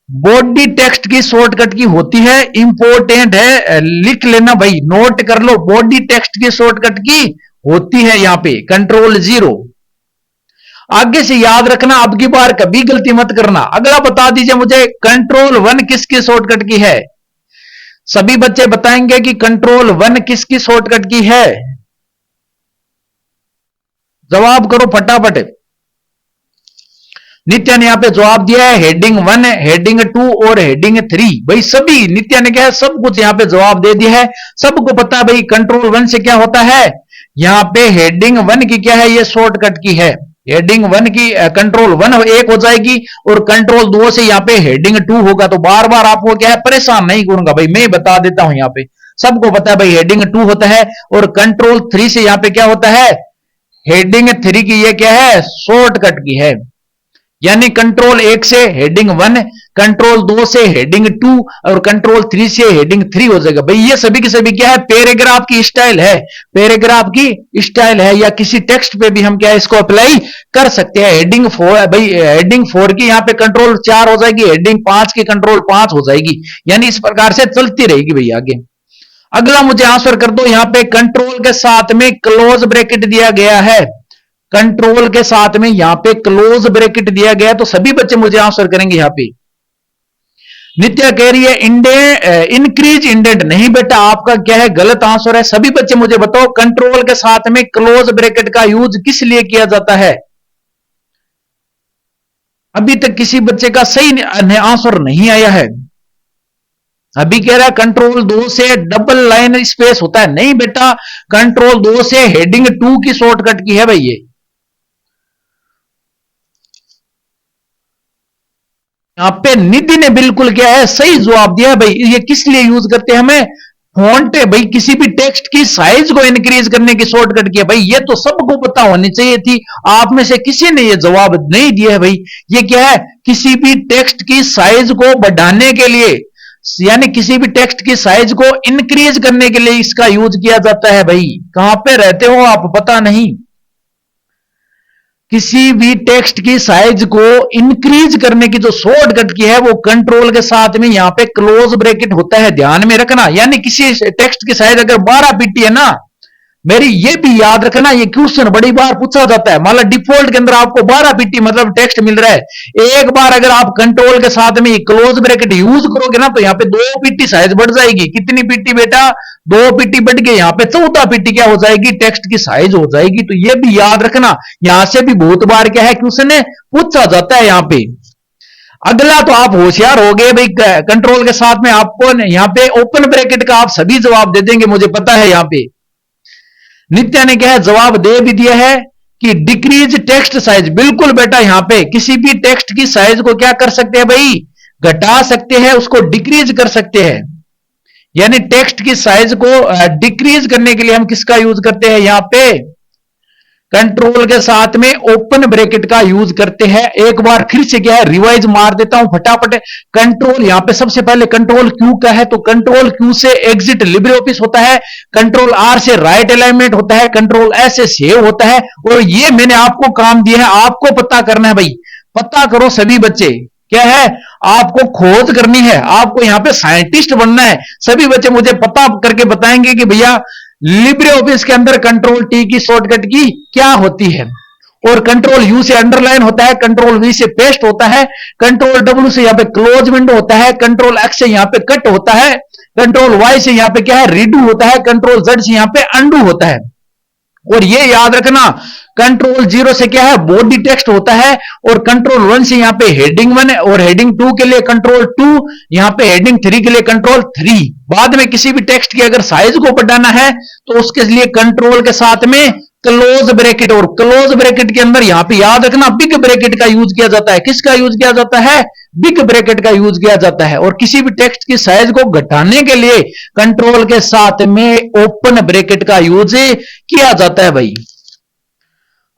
बॉडी टेक्स्ट की शॉर्टकट की होती है। इंपॉर्टेंट है, लिख लेना भाई, नोट कर लो। बॉडी टेक्स्ट की शॉर्टकट की होती है यहां पे कंट्रोल जीरो। आगे से याद रखना, अब की बार कभी गलती मत करना। अगला बता दीजिए मुझे कंट्रोल वन किसकी शॉर्टकट की है। सभी बच्चे बताएंगे कि कंट्रोल वन किसकी शॉर्टकट की है। जवाब करो फटाफट। नित्या ने यहां पे जवाब दिया है हेडिंग 1, हेडिंग 2 और हेडिंग 3। भाई सभी नित्या ने क्या है सब कुछ यहां पे जवाब दे दिया है। सबको पता है भाई कंट्रोल 1 से क्या होता है। यहां पे हेडिंग 1 की क्या है ये शॉर्टकट की है। हेडिंग 1 की कंट्रोल 1 एक हो जाएगी और कंट्रोल 2 से यहाँ पे हेडिंग 2 होगा। तो बार बार आपको क्या है परेशान नहीं करूंगा भाई, मैं बता देता हूं। यहाँ पे सबको पता है भाई हेडिंग 2 होता है और कंट्रोल 3 से यहाँ पे क्या होता है, हेडिंग 3 की ये क्या है, शॉर्टकट की है। यानी कंट्रोल 1 से हेडिंग 1, कंट्रोल 2 से हेडिंग 2 और कंट्रोल 3 से हेडिंग 3 हो जाएगा भाई। ये सभी के सभी क्या है, पैराग्राफ की स्टाइल है, पैराग्राफ की स्टाइल है, या किसी टेक्स्ट पे भी हम क्या है इसको अप्लाई कर सकते हैं। हेडिंग 4 भाई, हेडिंग 4 की यहाँ पे कंट्रोल 4 हो जाएगी, हेडिंग 5 की कंट्रोल 5 हो जाएगी। यानी इस प्रकार से चलती रहेगी भाई आगे। अगला मुझे आंसर कर दो, यहाँ पे कंट्रोल के साथ में क्लोज ब्रैकेट दिया गया है, कंट्रोल के साथ में यहां पे क्लोज ब्रैकेट दिया गया है, तो सभी बच्चे मुझे आंसर करेंगे। यहां पे नित्या कह रही है इंक्रीज इंडेंट, नहीं बेटा आपका क्या है गलत आंसर है। सभी बच्चे मुझे बताओ कंट्रोल के साथ में क्लोज ब्रैकेट का यूज किस लिए किया जाता है। अभी तक किसी बच्चे का सही आंसर नहीं आया है। अभी कह रहा है कंट्रोल 2 से डबल लाइन स्पेस होता है, नहीं बेटा कंट्रोल 2 से हेडिंग 2 की शॉर्टकट की है भाई ये। यहाँ पे निधि ने बिल्कुल क्या है सही जवाब दिया भाई। ये किस लिए यूज करते हैं हमें, फॉन्ट है भाई, किसी भी टेक्स्ट की साइज को इंक्रीज करने की शॉर्टकट की है भाई। ये तो सबको पता होनी चाहिए थी, आप में से किसी ने ये जवाब नहीं दिया है भाई। ये क्या है, किसी भी टेक्स्ट की साइज को बढ़ाने के लिए, यानी किसी भी टेक्स्ट की साइज को इंक्रीज करने के लिए इसका यूज किया जाता है भाई। कहां पे रहते हो आप पता नहीं। किसी भी टेक्स्ट की साइज को इंक्रीज करने की जो शॉर्टकट की है वो कंट्रोल के साथ में यहां पे क्लोज ब्रैकेट होता है, ध्यान में रखना। यानी किसी टेक्स्ट की साइज अगर 12 पीटी है ना, मेरी ये भी याद रखना, ये क्वेश्चन बड़ी बार पूछा जाता है। मान लो डिफॉल्ट के अंदर आपको 12 पीटी मतलब टेक्स्ट मिल रहा है, एक बार अगर आप कंट्रोल के साथ में क्लोज ब्रैकेट यूज करोगे ना तो यहाँ पे 2 पीटी साइज बढ़ जाएगी। कितनी पीटी बेटा, 2 पीटी बढ़ के यहाँ पे 14 पीटी क्या हो जाएगी, टेक्स्ट की साइज हो जाएगी। तो ये भी याद रखना, यहां से भी बहुत बार क्या है क्वेश्चन पूछा जाता है यहाँ पे। अगला तो आप होशियार हो गए भाई, कंट्रोल के साथ में आपको यहाँ पे ओपन ब्रैकेट का आप सभी जवाब दे देंगे, मुझे पता है। यहाँ पे नित्या ने क्या है जवाब दे भी दिया है कि डिक्रीज टेक्स्ट साइज। बिल्कुल बेटा, यहां पे किसी भी टेक्स्ट की साइज को क्या कर सकते हैं भाई, घटा सकते हैं, उसको डिक्रीज कर सकते हैं। यानी टेक्स्ट की साइज को डिक्रीज करने के लिए हम किसका यूज करते हैं, यहां पे कंट्रोल के साथ में ओपन ब्रैकेट का यूज करते हैं। एक बार फिर से क्या है रिवाइज मार देता हूं फटाफट। कंट्रोल यहां पे सबसे पहले कंट्रोल क्यू का है, तो कंट्रोल क्यू से एग्जिट लिब्रे ऑफिस होता है, कंट्रोल आर से राइट अलाइनमेंट होता है, कंट्रोल एस से सेव होता है। और ये मैंने आपको काम दिया है, आपको पता करना है भाई। पता करो सभी बच्चे, क्या है आपको खोज करनी है, आपको यहां पे साइंटिस्ट बनना है। सभी बच्चे मुझे पता करके बताएंगे कि भैया लिब्रे ऑफिस के अंदर कंट्रोल टी की शॉर्टकट की क्या होती है। और कंट्रोल यू से अंडरलाइन होता है, कंट्रोल वी से पेस्ट होता है, कंट्रोल डब्ल्यू से यहां पे क्लोज विंडो होता है, कंट्रोल एक्स से यहां पे कट होता है, कंट्रोल वाई से यहां पे क्या है रीडू होता है, कंट्रोल जेड से यहां पे अंडू होता है। और ये याद रखना कंट्रोल 0 से क्या है बॉडी टेक्स्ट होता है, और कंट्रोल 1 से यहां पे हेडिंग 1 और हेडिंग 2 के लिए कंट्रोल 2, यहां पे हेडिंग 3 के लिए कंट्रोल 3। बाद में किसी भी टेक्स्ट की अगर साइज को बढ़ाना है तो उसके लिए कंट्रोल के साथ में क्लोज ब्रैकेट, और क्लोज ब्रैकेट के अंदर यहां पे याद रखना बिग ब्रैकेट का यूज किया जाता है। किसका यूज किया जाता है, बिग ब्रैकेट का यूज किया जाता है। और किसी भी टेक्स्ट की साइज को घटाने के लिए कंट्रोल के साथ में ओपन ब्रैकेट का यूज किया जाता है भाई।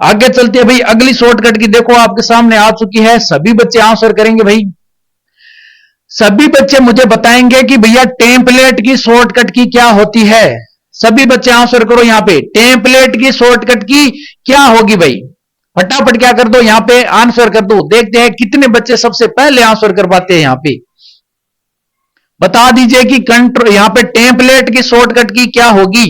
आगे चलते हैं भाई, अगली शॉर्टकट की देखो आपके सामने आ चुकी है, सभी बच्चे आंसर करेंगे भाई। सभी बच्चे मुझे बताएंगे कि भैया टेम्पलेट की शॉर्टकट की क्या होती है। सभी बच्चे आंसर करो, यहां पे टेम्पलेट की शॉर्टकट की क्या होगी भाई। फटाफट क्या कर दो, यहां पे आंसर कर दो। देखते हैं कितने बच्चे सबसे पहले आंसर कर पाते हैं। यहां पे बता दीजिए कि कंट्रोल यहां पे टेम्पलेट की शॉर्टकट की क्या होगी।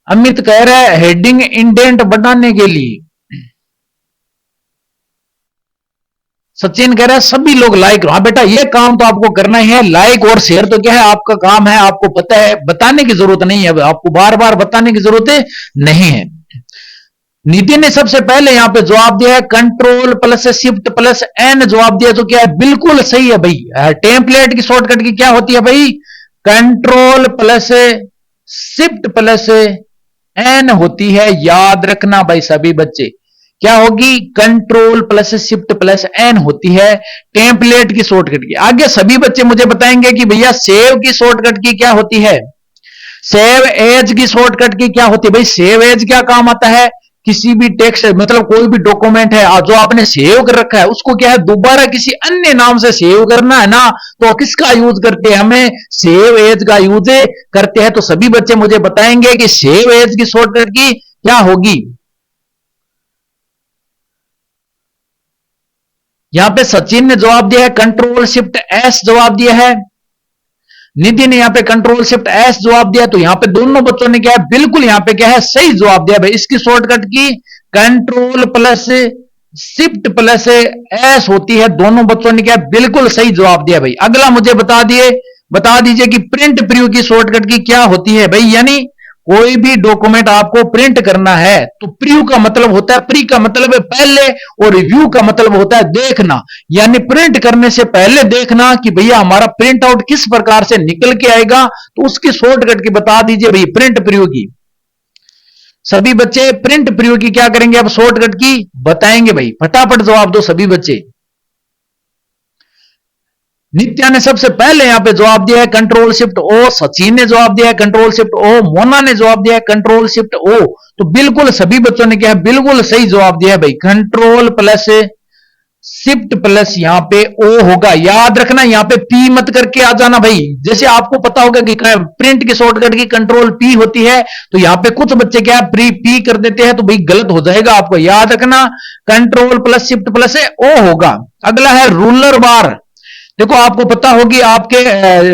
अमित कह रहा है हेडिंग इंडेंट बढ़ाने के लिए। सचिन कह रहा है सभी लोग लाइक। हाँ बेटा, ये काम तो आपको करना ही है, लाइक और शेयर तो क्या है आपका काम है, आपको पता है, बताने की जरूरत नहीं है, आपको बार बार बताने की जरूरत नहीं है। नितिन ने सबसे पहले यहां पे जवाब दिया है control plus shift plus N जवाब दिया, तो क्या है बिल्कुल सही है भाई। टेम्पलेट की शॉर्टकट की क्या होती है भाई, control plus shift plus N होती है, याद रखना भाई सभी बच्चे। क्या होगी? Control plus shift plus N होती है टेम्पलेट की शॉर्टकट की। आगे सभी बच्चे मुझे बताएंगे कि भैया सेव की शॉर्टकट की क्या होती है, सेव एज की शॉर्टकट की क्या होती है। भाई सेव एज क्या काम आता है? किसी भी टेक्स्ट मतलब कोई भी डॉक्यूमेंट है जो आपने सेव कर रखा है उसको क्या है दोबारा किसी अन्य नाम से सेव करना है ना, तो किसका यूज करते हैं? हमें सेव एज का यूज करते हैं। तो सभी बच्चे मुझे बताएंगे कि सेव एज की शॉर्टकट की क्या होगी। यहां पे सचिन ने जवाब दिया है कंट्रोल शिफ्ट एस जवाब दिया है। निधि ने यहां पे कंट्रोल शिफ्ट एस जवाब दिया। तो यहां पे दोनों बच्चों ने क्या है बिल्कुल यहां पे क्या है सही जवाब दिया भाई। इसकी शॉर्टकट की control plus shift plus S होती है। दोनों बच्चों ने क्या बिल्कुल सही जवाब दिया भाई। अगला मुझे बता दीजिए कि प्रिंट प्रीव्यू की शॉर्टकट की क्या होती है भाई। यानी कोई भी डॉक्यूमेंट आपको प्रिंट करना है तो प्रीव्यू का मतलब होता है, प्री का मतलब है पहले और रिव्यू का मतलब होता है देखना। यानी प्रिंट करने से पहले देखना कि भैया हमारा प्रिंट आउट किस प्रकार से निकल के आएगा, तो उसकी शॉर्टकट की बता दीजिए भाई प्रिंट प्रीव्यू की। सभी बच्चे प्रिंट प्रीव्यू की क्या करेंगे अब शॉर्टकट की बताएंगे भाई, फटाफट जवाब दो सभी बच्चे। नित्या ने सबसे पहले यहां पे जवाब दिया है कंट्रोल शिफ्ट ओ, सचिन ने जवाब दिया है कंट्रोल शिफ्ट ओ, मोना ने जवाब दिया है कंट्रोल शिफ्ट ओ। तो बिल्कुल सभी बच्चों ने क्या है बिल्कुल सही जवाब दिया है भाई। कंट्रोल प्लस शिफ्ट प्लस यहां पे ओ होगा, याद रखना यहां पे पी मत करके आ जाना भाई। जैसे आपको पता होगा कि प्रिंट की शॉर्टकट की कंट्रोल पी होती है, तो यहां पे कुछ बच्चे क्या प्री पी कर देते हैं तो भाई गलत हो जाएगा। आपको याद रखना control plus shift plus O होगा। अगला है रूलर बार। देखो आपको पता होगी आपके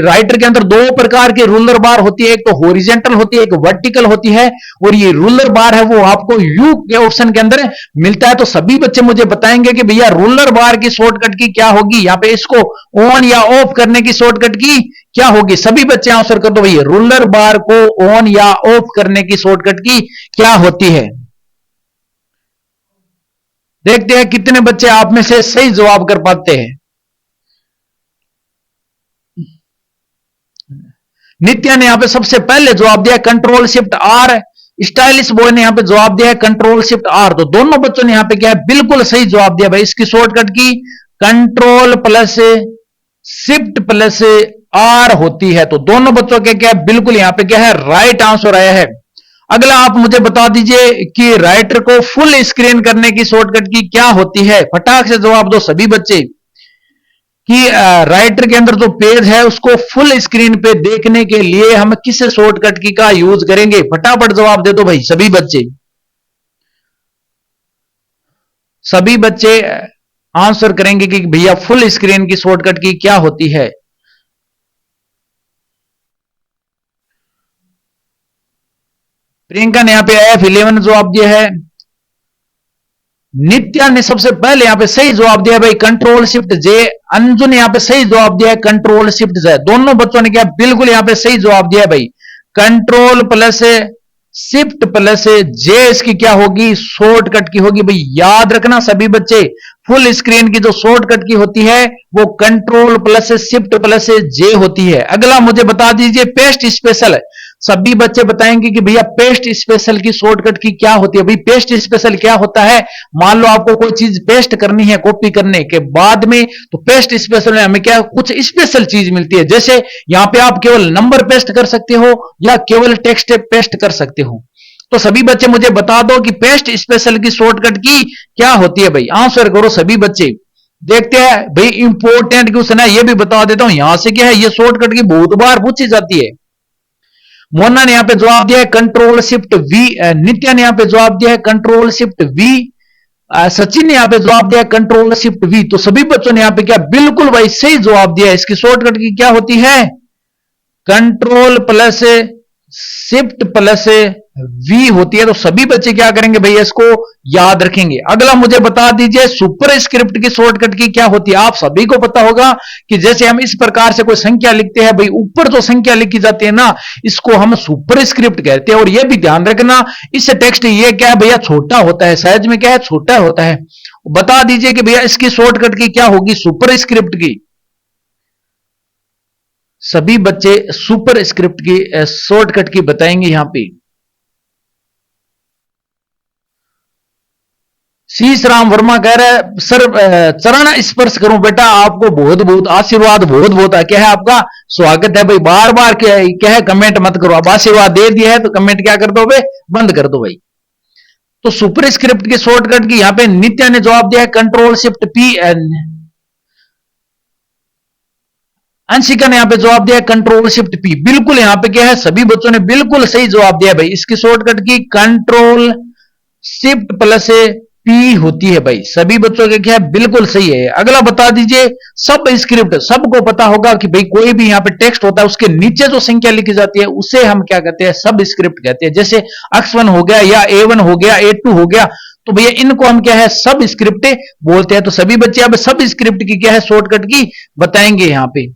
राइटर के अंदर दो प्रकार की रूलर बार होती है, एक तो हॉरिजेंटल होती है, एक वर्टिकल होती है। और ये रूलर बार है वो आपको यू के ऑप्शन के अंदर मिलता है। तो सभी बच्चे मुझे बताएंगे कि भैया रूलर बार की शॉर्टकट की क्या होगी, यहाँ पे इसको ऑन या ऑफ करने की शॉर्टकट की क्या होगी। सभी बच्चे आंसर कर दो भैया रूलर बार को ऑन या ऑफ करने की शॉर्टकट की क्या होती है। देखते हैं कितने बच्चे आप में से सही जवाब कर पाते हैं। नित्या ने यहां पे सबसे पहले जवाब दिया control shift R. Stylish boy ने यहां पे जवाब दिया है कंट्रोल शिफ्ट आर। तो दोनों बच्चों ने यहां पे क्या है बिल्कुल सही जवाब दिया भाई। इसकी शॉर्टकट की control plus shift plus R होती है। तो दोनों बच्चों के क्या बिल्कुल यहां पे क्या है राइट आंसर आया है। अगला आप मुझे बता दीजिए कि राइटर को फुल स्क्रीन करने की शॉर्टकट की क्या होती है। फटाक से जवाब दो सभी बच्चे कि राइटर के अंदर जो पेज है उसको फुल स्क्रीन पे देखने के लिए हम किस शॉर्टकट की का यूज करेंगे। फटाफट जवाब दे दो भाई सभी बच्चे। सभी बच्चे आंसर करेंगे कि भैया फुल स्क्रीन की शॉर्टकट की क्या होती है। प्रियंका ने यहां पे F11 जवाब दिया है। नित्या ने सबसे पहले यहां पे सही जवाब दिया भाई कंट्रोल शिफ्ट जे। अंजू ने यहां पे सही जवाब दिया है कंट्रोल शिफ्ट जे। दोनों बच्चों ने क्या बिल्कुल यहां पे सही जवाब दिया है भाई। कंट्रोल प्लस शिफ्ट प्लस जे इसकी क्या होगी शॉर्टकट की होगी भाई। याद रखना सभी बच्चे फुल स्क्रीन की जो शॉर्टकट की होती है वो कंट्रोल प्लस शिफ्ट प्लस जे होती है। अगला मुझे बता दीजिए पेस्ट स्पेशल। सभी बच्चे बताएंगे कि भैया पेस्ट स्पेशल की शॉर्टकट की क्या होती है। भाई पेस्ट स्पेशल क्या होता है, मान लो आपको कोई चीज पेस्ट करनी है कॉपी करने के बाद में, तो पेस्ट स्पेशल में हमें क्या कुछ स्पेशल चीज मिलती है। जैसे यहां पे आप केवल नंबर पेस्ट कर सकते हो या केवल टेक्स्ट पेस्ट कर सकते हो। तो सभी बच्चे मुझे बता दो कि पेस्ट स्पेशल की शॉर्टकट की क्या होती है भाई। आंसर करो सभी बच्चे। देखते हैं भाई इंपॉर्टेंट क्वेश्चन है ये भी बता देता हूं। यहां से क्या है ये शॉर्टकट की बहुत बार पूछी जाती है। मोना ने यहां पे जवाब दिया है कंट्रोल शिफ्ट वी। नित्या ने यहां पे जवाब दिया है कंट्रोल शिफ्ट वी। सचिन ने यहां पे जवाब दिया कंट्रोल शिफ्ट वी। तो सभी बच्चों ने यहां पे क्या बिल्कुल भाई सही जवाब दिया है। इसकी शॉर्टकट की क्या होती है control plus shift plus V होती है। तो सभी बच्चे क्या करेंगे भैया इसको याद रखेंगे। अगला मुझे बता दीजिए सुपर स्क्रिप्ट की शॉर्टकट की क्या होती है। आप सभी को पता होगा कि जैसे हम इस प्रकार से कोई संख्या लिखते हैं भाई ऊपर जो संख्या लिखी जाती है ना इसको हम सुपर स्क्रिप्ट कहते हैं। और यह भी ध्यान रखना इससे टेक्स्ट ये क्या है भैया छोटा होता है, साइज में क्या है छोटा होता है। बता दीजिए कि भैया इसकी शॉर्टकट की क्या होगी सुपर स्क्रिप्ट की। सभी बच्चे सुपर स्क्रिप्ट की शॉर्टकट की बताएंगे यहां पे। शीश राम वर्मा कह रहे हैं सर चरण स्पर्श करूं बेटा, आपको बहुत बहुत आशीर्वाद, बहुत बहुत क्या है आपका स्वागत है भाई। बार बार क्या है कमेंट मत करो, अब आशीर्वाद दे दिया है तो कमेंट क्या कर दो भाई, बंद कर दो भाई। तो सुपर स्क्रिप्ट के शॉर्टकट की यहां पे नित्या ने जवाब दिया है control shift P N. Anshika ने यहां पे जवाब दिया कंट्रोल शिफ्ट पी। बिल्कुल यहां पे क्या है सभी बच्चों ने बिल्कुल सही जवाब दिया भाई। इसकी शॉर्टकट की कंट्रोल शिफ्ट प्लस पी होती है भाई। सभी बच्चों के क्या है बिल्कुल सही है। अगला बता दीजिए सब स्क्रिप्ट। सबको पता होगा कि भाई कोई भी यहां पे टेक्स्ट होता है उसके नीचे जो संख्या लिखी जाती है उसे हम क्या कहते हैं, सब स्क्रिप्ट कहते हैं। जैसे x1 हो गया या a1 हो गया, a2 हो गया, तो भैया इनको हम क्या है सब स्क्रिप्ट बोलते हैं। तो सभी बच्चे अब सब स्क्रिप्ट की क्या है शॉर्टकट की बताएंगे यहां पे।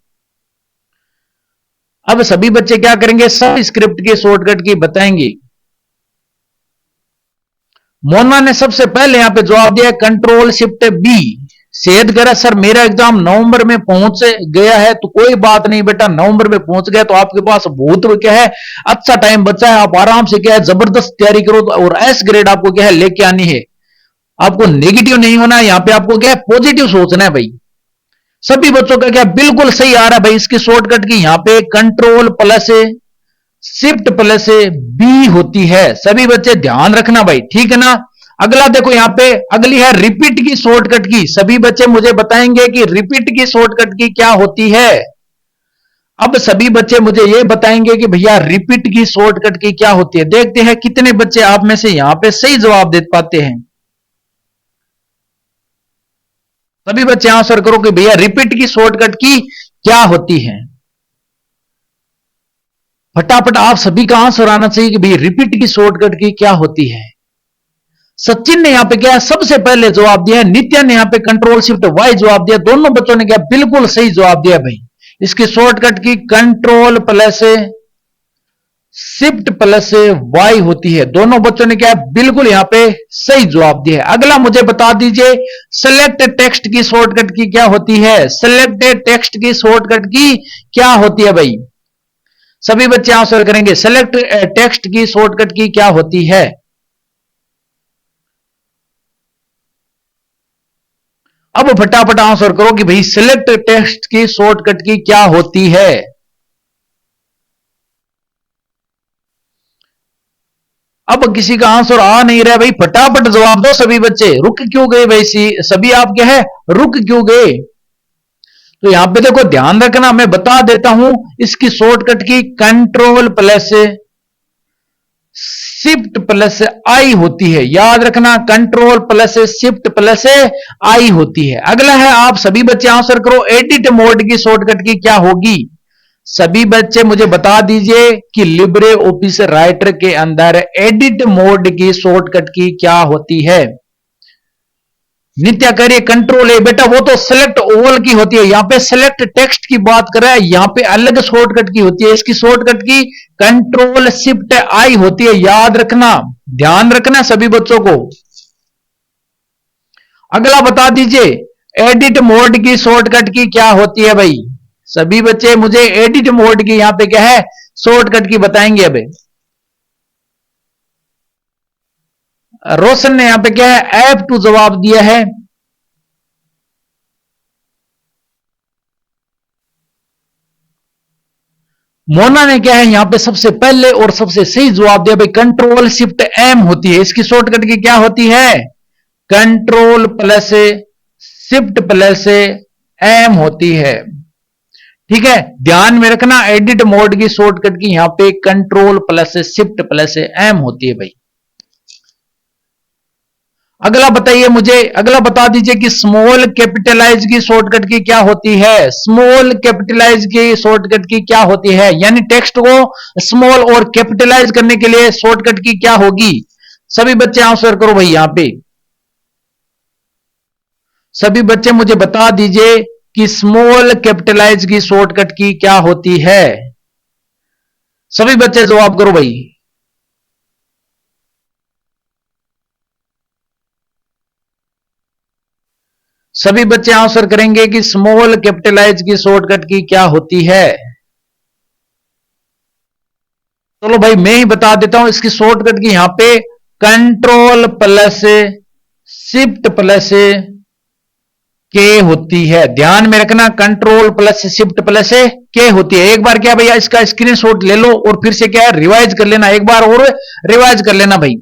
अब सभी बच्चे क्या करेंगे, सब स्क्रिप्ट के शॉर्टकट की बताएंगे। मोना ने सबसे पहले यहां पे जवाब दिया कंट्रोल शिफ्ट बी। सेद कह रहा सर मेरा एग्जाम नवंबर में पहुंच गया है। तो कोई बात नहीं बेटा, नवंबर में पहुंच गया तो आपके पास बहुत क्या है अच्छा टाइम बचा है। आप आराम से क्या है जबरदस्त तैयारी करो और एस ग्रेड आपको क्या है लेके आनी है। आपको नेगेटिव नहीं होना है, यहां पे आपको क्या है पॉजिटिव सोचना है भाई। सभी बच्चों का क्या बिल्कुल सही आ रहा है भाई। इसकी शॉर्टकट की यहां पे control plus shift plus B होती है। सभी बच्चे ध्यान रखना भाई, ठीक है ना। अगला देखो यहां पे अगली है रिपीट की शॉर्टकट की। सभी बच्चे मुझे बताएंगे कि रिपीट की शॉर्टकट की क्या होती है। अब सभी बच्चे मुझे ये बताएंगे कि भैया रिपीट की शॉर्टकट की क्या होती है। देखते हैं कितने बच्चे आप में से यहां पे सही जवाब दे पाते हैं। सभी बच्चे आंसर करो कि भैया रिपीट की शॉर्टकट की क्या होती है। फटाफट आप सभी का आंसर आना चाहिए कि भैया रिपीट की शॉर्टकट की क्या होती है। सचिन ने यहां पे क्या सबसे पहले जवाब दिया है। नित्या ने यहां पे कंट्रोल शिफ्ट वाई जवाब दिया। दोनों बच्चों ने क्या बिल्कुल सही जवाब दिया भाई। इसकी शॉर्टकट की control plus shift plus Y होती है। दोनों बच्चों ने क्या बिल्कुल यहां पे सही जवाब दिया है। अगला मुझे बता दीजिए सेलेक्ट टेक्स्ट की शॉर्टकट की क्या होती है। सेलेक्ट टेक्स्ट की शॉर्टकट की क्या होती है भाई। सभी बच्चे आंसर करेंगे सेलेक्ट टेक्स्ट की शॉर्टकट की क्या होती है। अब फटाफट आंसर करो कि भाई सिलेक्ट टेक्स्ट की शॉर्टकट की क्या होती है। अब किसी का आंसर आ नहीं रहा भाई, फटाफट जवाब दो सभी बच्चे। रुक क्यों गए भाई, सभी आप क्या है रुक क्यों गए। तो यहां पे देखो ध्यान रखना, मैं बता देता हूं इसकी शॉर्टकट की कंट्रोल प्लस शिफ्ट प्लस आई होती है। याद रखना कंट्रोल प्लस शिफ्ट प्लस आई होती है। अगला है आप सभी बच्चे आंसर करो एडिट मोड की शॉर्टकट की क्या होगी। सभी बच्चे मुझे बता दीजिए कि लिब्रे ऑफिस राइटर के अंदर एडिट मोड की शॉर्टकट की क्या होती है। नित्या करिए कंट्रोल ए। बेटा वो तो सेलेक्ट ऑल की होती है, यहां पे सेलेक्ट टेक्स्ट की बात कर रहा है, यहां पे अलग शॉर्टकट की होती है। इसकी शॉर्टकट की कंट्रोल शिफ्ट आई होती है। याद रखना, ध्यान रखना सभी बच्चों को। अगला बता दीजिए एडिट मोड की शॉर्टकट की क्या होती है भाई। सभी बच्चे मुझे एडिट मोड की यहां पे क्या है शॉर्टकट की बताएंगे। अब रोशन ने यहां पे क्या है F2 जवाब दिया है। मोना ने क्या है यहां पे सबसे पहले और सबसे सही जवाब दिया भाई कंट्रोल शिफ्ट एम होती है। इसकी शॉर्टकट की क्या होती है control plus shift plus M होती है। ठीक है, ध्यान में रखना एडिट मोड की शॉर्टकट की यहां पे control plus shift plus M होती है भाई। अगला बताइए मुझे, अगला बता दीजिए कि स्मॉल कैपिटलाइज की शॉर्टकट की क्या होती है। स्मॉल कैपिटलाइज की शॉर्टकट की क्या होती है, यानी टेक्स्ट को स्मॉल और कैपिटलाइज करने के लिए शॉर्टकट की क्या होगी। सभी बच्चे आंसर करो भाई यहां पे। सभी बच्चे मुझे बता दीजिए कि स्मॉल कैपिटलाइज की शॉर्टकट की क्या होती है। सभी बच्चे जवाब करो भाई। सभी बच्चे आंसर करेंगे कि स्मॉल कैपिटलाइज की शॉर्टकट की क्या होती है। चलो भाई मैं ही बता देता हूं इसकी शॉर्टकट की यहां पे कंट्रोल प्लस शिफ्ट प्लस के होती है। ध्यान में रखना, कंट्रोल प्लस शिफ्ट प्लस के होती है। एक बार क्या भैया इसका स्क्रीनशॉट ले लो और फिर से क्या है रिवाइज कर लेना, एक बार और रिवाइज कर लेना भाई।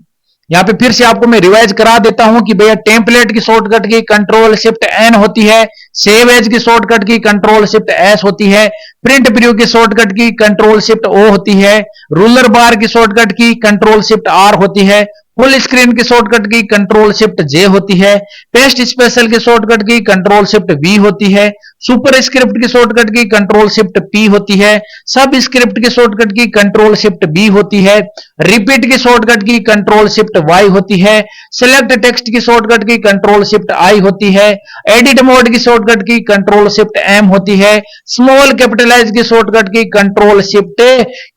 यहां पे फिर से आपको मैं रिवाइज करा देता हूं कि भैया टेम्पलेट की शॉर्टकट की कंट्रोल शिफ्ट एन होती है, सेव एज की शॉर्टकट की कंट्रोल शिफ्ट एस होती है, प्रिंट प्रीव्यू की शॉर्टकट की कंट्रोल शिफ्ट ओ होती है, रूलर बार की शॉर्टकट की कंट्रोल शिफ्ट आर होती है, फुल स्क्रीन की शॉर्टकट की कंट्रोल शिफ्ट जे होती है, पेस्ट स्पेशल की शॉर्टकट की कंट्रोल शिफ्ट वी होती है, सुपर स्क्रिप्ट की शॉर्टकट की कंट्रोल शिफ्ट पी होती है, सब स्क्रिप्ट की शॉर्टकट की कंट्रोल शिफ्ट बी होती है, रिपीट की शॉर्टकट की कंट्रोल शिफ्ट वाई होती है, सिलेक्ट टेक्स्ट की शॉर्टकट की कंट्रोल शिफ्ट आई होती है, एडिट मोड की शॉर्टकट की कंट्रोल शिफ्ट एम होती है, स्मॉल कैपिटलाइज की शॉर्टकट की कंट्रोल शिफ्ट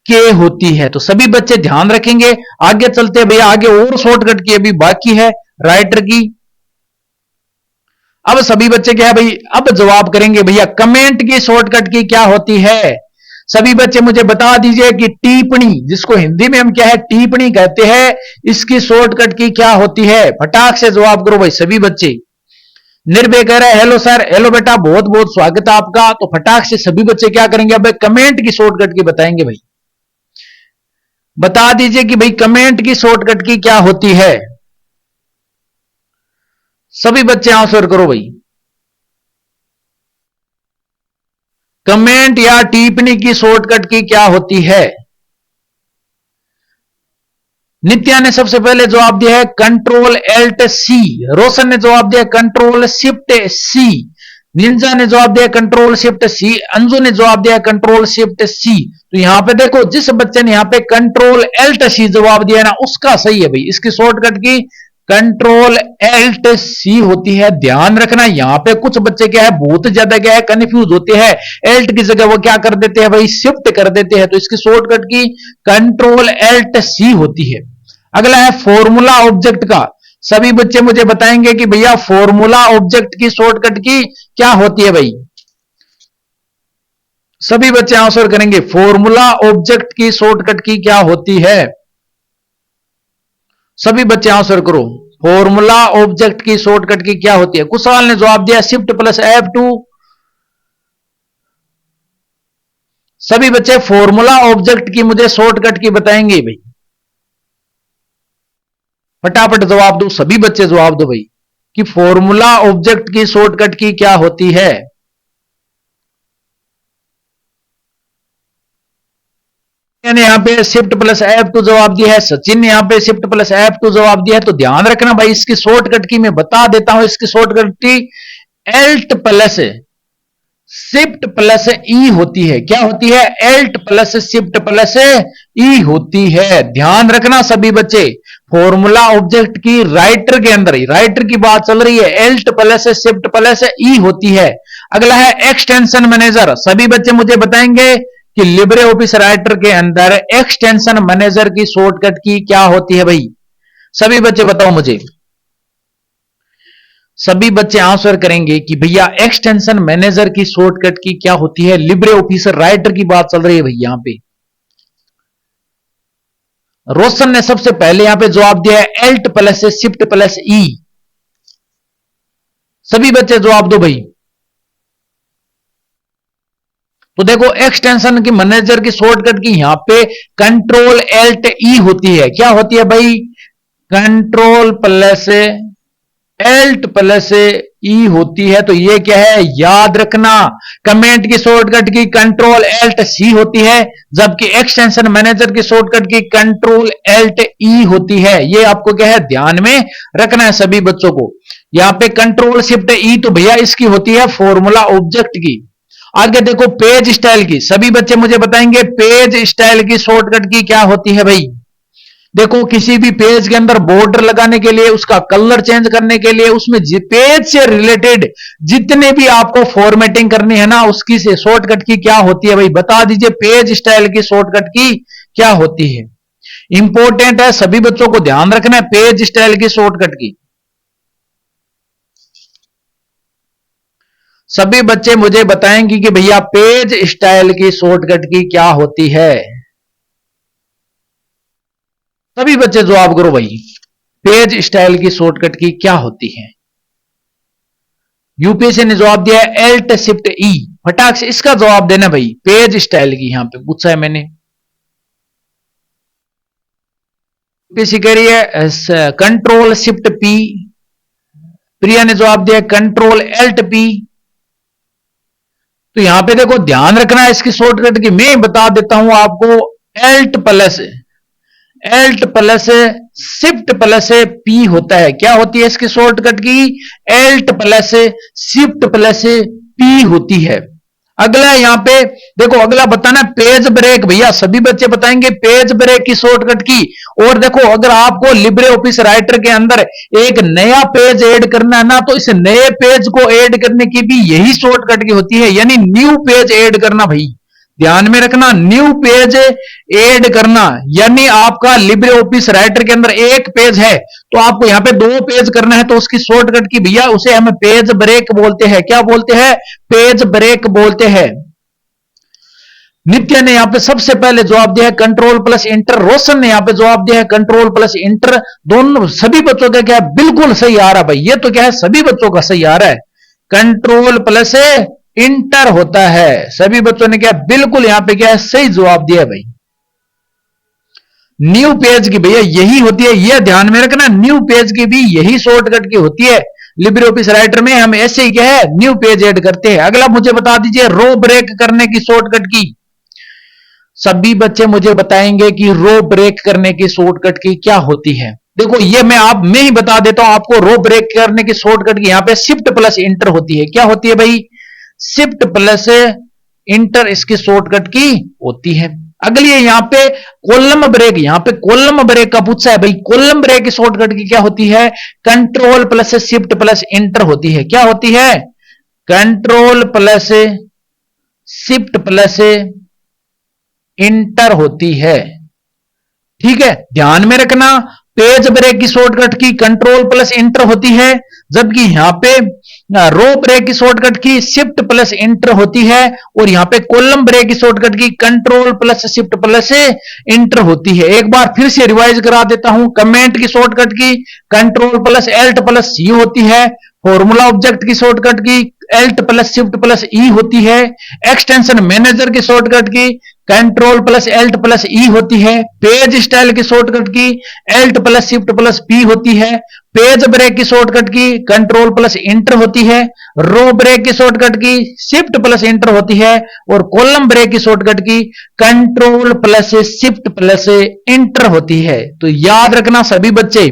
के होती है। तो सभी बच्चे ध्यान रखेंगे। आगे चलते हैं भैया, आगे और शॉर्टकट की अभी बाकी है राइटर की। अब सभी बच्चे क्या है भाई, अब जवाब करेंगे भैया कमेंट की शॉर्टकट की क्या होती है। सभी बच्चे मुझे बता दीजिए कि टिप्पणी, जिसको हिंदी में हम क्या है टिप्पणी कहते हैं, इसकी शॉर्टकट की क्या होती है। फटाक से जवाब करो भाई सभी बच्चे। निर्भय कह रहा है हेलो सर, हेलो बेटा, बहुत बहुत स्वागत है आपका। तो फटाक से सभी बच्चे क्या करेंगे, अब कमेंट की शॉर्टकट की बताएंगे भाई। बता दीजिए कि भाई कमेंट की शॉर्टकट की क्या होती है। सभी बच्चे आंसर करो भाई। कमेंट या टिप्पणी की शॉर्टकट की क्या होती है। नित्या ने सबसे पहले जवाब दिया है कंट्रोल एल्ट सी, रोशन ने जवाब दिया कंट्रोल शिफ्ट सी, निंजा ने जवाब दिया कंट्रोल शिफ्ट सी, अंजू ने जवाब दिया कंट्रोल शिफ्ट सी। तो यहां पे देखो जिस बच्चे ने यहां पे कंट्रोल एल्ट सी जवाब दिया ना उसका सही है भाई। इसकी शॉर्टकट की कंट्रोल एल्ट सी होती है। ध्यान रखना यहां पे कुछ बच्चे क्या है बहुत ज्यादा क्या है कंफ्यूज होते हैं, एल्ट की जगह वो क्या कर देते हैं भाई शिफ्ट कर देते हैं। तो इसकी शॉर्टकट की कंट्रोल एल्ट सी होती है। अगला है फॉर्मूला ऑब्जेक्ट का। सभी बच्चे मुझे बताएंगे कि भैया फॉर्मूला ऑब्जेक्ट की शॉर्टकट की क्या होती है भाई। सभी बच्चे आंसर करेंगे फॉर्मूला ऑब्जेक्ट की शॉर्टकट की क्या होती है। सभी बच्चे आंसर करो, फॉर्मूला ऑब्जेक्ट की शॉर्टकट की क्या होती है। कुशाल ने जवाब दिया शिफ्ट प्लस F2। सभी बच्चे फॉर्मूला ऑब्जेक्ट की मुझे शॉर्टकट की बताएंगे भाई। फटाफट जवाब दो, सभी बच्चे जवाब दो भाई कि फॉर्मूला ऑब्जेक्ट की शॉर्टकट की क्या होती है। ने यहां पे शिफ्ट प्लस F2 जवाब दिया है, सचिन ने यहां पे शिफ्ट प्लस F2 जवाब दिया है। तो ध्यान रखना भाई इसकी शॉर्टकट की मैं बता देता हूं। इसकी शॉर्टकट की एल्ट प्लस शिफ्ट प्लस ई होती है। क्या होती है, एल्ट प्लस शिफ्ट प्लस ई होती है। ध्यान रखना सभी बच्चे, फॉर्मूला ऑब्जेक्ट की राइटर के अंदर ही राइटर की बात चल रही है, एल्ट प्लस शिफ्ट प्लस ई होती है। अगला है एक्सटेंशन मैनेजर। सभी बच्चे मुझे बताएंगे कि लिब्रे ऑफिस राइटर के अंदर एक्सटेंशन मैनेजर की शॉर्टकट की क्या होती है भाई। सभी बच्चे बताओ मुझे। सभी बच्चे आंसर करेंगे कि भैया एक्सटेंशन मैनेजर की शॉर्टकट की क्या होती है। लिब्रे ऑफिस राइटर की बात चल रही है भाई यहां पे। रोशन ने सबसे पहले यहां पे जवाब दिया है एल्ट प्लस शिफ्ट प्लस ई। सभी बच्चे जवाब दो भाई। तो देखो एक्सटेंशन की मैनेजर की शॉर्टकट की यहां पे कंट्रोल एल्ट ई होती है। क्या होती है भाई, कंट्रोल प्लस एल्ट प्लस ई होती है। तो ये क्या है याद रखना, कमेंट की शॉर्टकट की कंट्रोल एल्ट सी होती है, जबकि एक्सटेंशन मैनेजर की शॉर्टकट की कंट्रोल एल्ट ई होती है। ये आपको क्या है ध्यान में रखना है सभी बच्चों को। यहां पे कंट्रोल शिफ्ट ई तो भैया इसकी होती है फॉर्मूला ऑब्जेक्ट की। आगे देखो पेज स्टाइल की। सभी बच्चे मुझे बताएंगे पेज स्टाइल की शॉर्टकट की क्या होती है भाई। देखो किसी भी पेज के अंदर बॉर्डर लगाने के लिए, उसका कलर चेंज करने के लिए, उसमें पेज से रिलेटेड जितने भी आपको फॉर्मेटिंग करनी है ना उसकी से शॉर्टकट की क्या होती है भाई। बता दीजिए पेज स्टाइल की शॉर्टकट की क्या होती है। इंपॉर्टेंट है, सभी बच्चों को ध्यान रखना है पेज स्टाइल की शॉर्टकट की। सभी बच्चे मुझे बताएंगे कि भैया पेज स्टाइल की शॉर्टकट की क्या होती है। सभी बच्चे जवाब करो भाई। पेज स्टाइल की शॉर्टकट की क्या होती है? यूपीएससी ने जवाब दिया है एल्ट शिफ्ट ई। फटाक से इसका जवाब देना भाई, पेज स्टाइल की यहां पे पूछा है मैंने। यूपीएससी कह रही है कंट्रोल शिफ्ट पी। प्रिया ने जवाब दिया कंट्रोल एल्ट पी। तो यहां पे देखो ध्यान रखना है इसकी शॉर्टकट की, मैं बता देता हूं आपको। Alt plus shift plus P होता है। क्या होती है इसकी शॉर्टकट की? Alt plus shift plus P होती है। अगला यहां पे देखो, अगला बताना पेज ब्रेक। भैया सभी बच्चे बताएंगे पेज ब्रेक की शॉर्टकट की। और देखो अगर आपको लिब्रे ऑफिस राइटर के अंदर एक नया पेज ऐड करना है ना, तो इस नए पेज को ऐड करने की भी यही शॉर्टकट की होती है, यानी न्यू पेज ऐड करना। भाई ध्यान में रखना, न्यू पेज ऐड करना, यानी आपका लिब्रे ऑफिस राइटर के अंदर एक पेज है तो आपको यहां पे 2 पेज करना है, तो उसकी शॉर्टकट की भैया उसे हम पेज ब्रेक बोलते हैं। क्या बोलते हैं? पेज ब्रेक बोलते हैं। नित्य ने यहां पे सबसे पहले जवाब दिया है कंट्रोल प्लस इंटर। रोशन ने यहां पे जवाब दिया है कंट्रोल प्लस इंटर। दोनों सभी बच्चों का क्या है? बिल्कुल सही आ रहा भाई, ये तो क्या है सभी बच्चों का सही आ रहा है। कंट्रोल प्लस इंटर होता है। सभी बच्चों ने क्या बिल्कुल यहां पे क्या है सही जवाब दिया है भाई। न्यू पेज की भैया यही होती है, यह ध्यान में रखना, न्यू पेज की भी यही शॉर्टकट की होती है। लिब्रे ऑफिस राइटर में हम ऐसे ही क्या है न्यू पेज ऐड करते हैं। अगला मुझे बता दीजिए रो ब्रेक करने की शॉर्टकट की। सभी बच्चे मुझे बताएंगे कि रो ब्रेक करने की शॉर्टकट की क्या होती है। देखो ये मैं ही बता देता हूं आपको। रो ब्रेक करने की शॉर्टकट की यहां पे शिफ्ट प्लस इंटर होती है। क्या होती है भाई? शिफ्ट प्लस इंटर इसकी शॉर्टकट की होती है। अगली है यहां पे कॉलम ब्रेक। यहां पे कॉलम ब्रेक का पूछा है भाई, कॉलम ब्रेक की शॉर्टकट की क्या होती है? Control plus shift plus inter होती है। क्या होती है? Control plus shift plus inter होती है। ठीक है, ध्यान में रखना, पेज ब्रेक की शॉर्टकट की कंट्रोल प्लस इंटर होती है, जबकि यहां पे रो ब्रेक की शॉर्टकट की शिफ्ट प्लस इंटर होती है, और यहां पे कॉलम ब्रेक की शॉर्टकट की control plus shift plus inter होती है। एक बार फिर से रिवाइज करा देता हूं। कमेंट की शॉर्टकट की कंट्रोल प्लस एल्ट प्लस सी होती है। फॉर्मूला ऑब्जेक्ट की शॉर्टकट की एल्ट प्लस शिफ्ट प्लस ई होती है। एक्सटेंशन मैनेजर की शॉर्टकट की कंट्रोल प्लस एल्ट प्लस ई होती है। पेज स्टाइल की शॉर्टकट की Alt plus shift plus P होती है। पेज ब्रेक की शॉर्टकट की कंट्रोल प्लस इंटर होती है। रो ब्रेक की शॉर्टकट की शिफ्ट प्लस इंटर होती है, और कॉलम ब्रेक की शॉर्टकट की control plus shift plus inter होती है। तो याद रखना सभी बच्चे।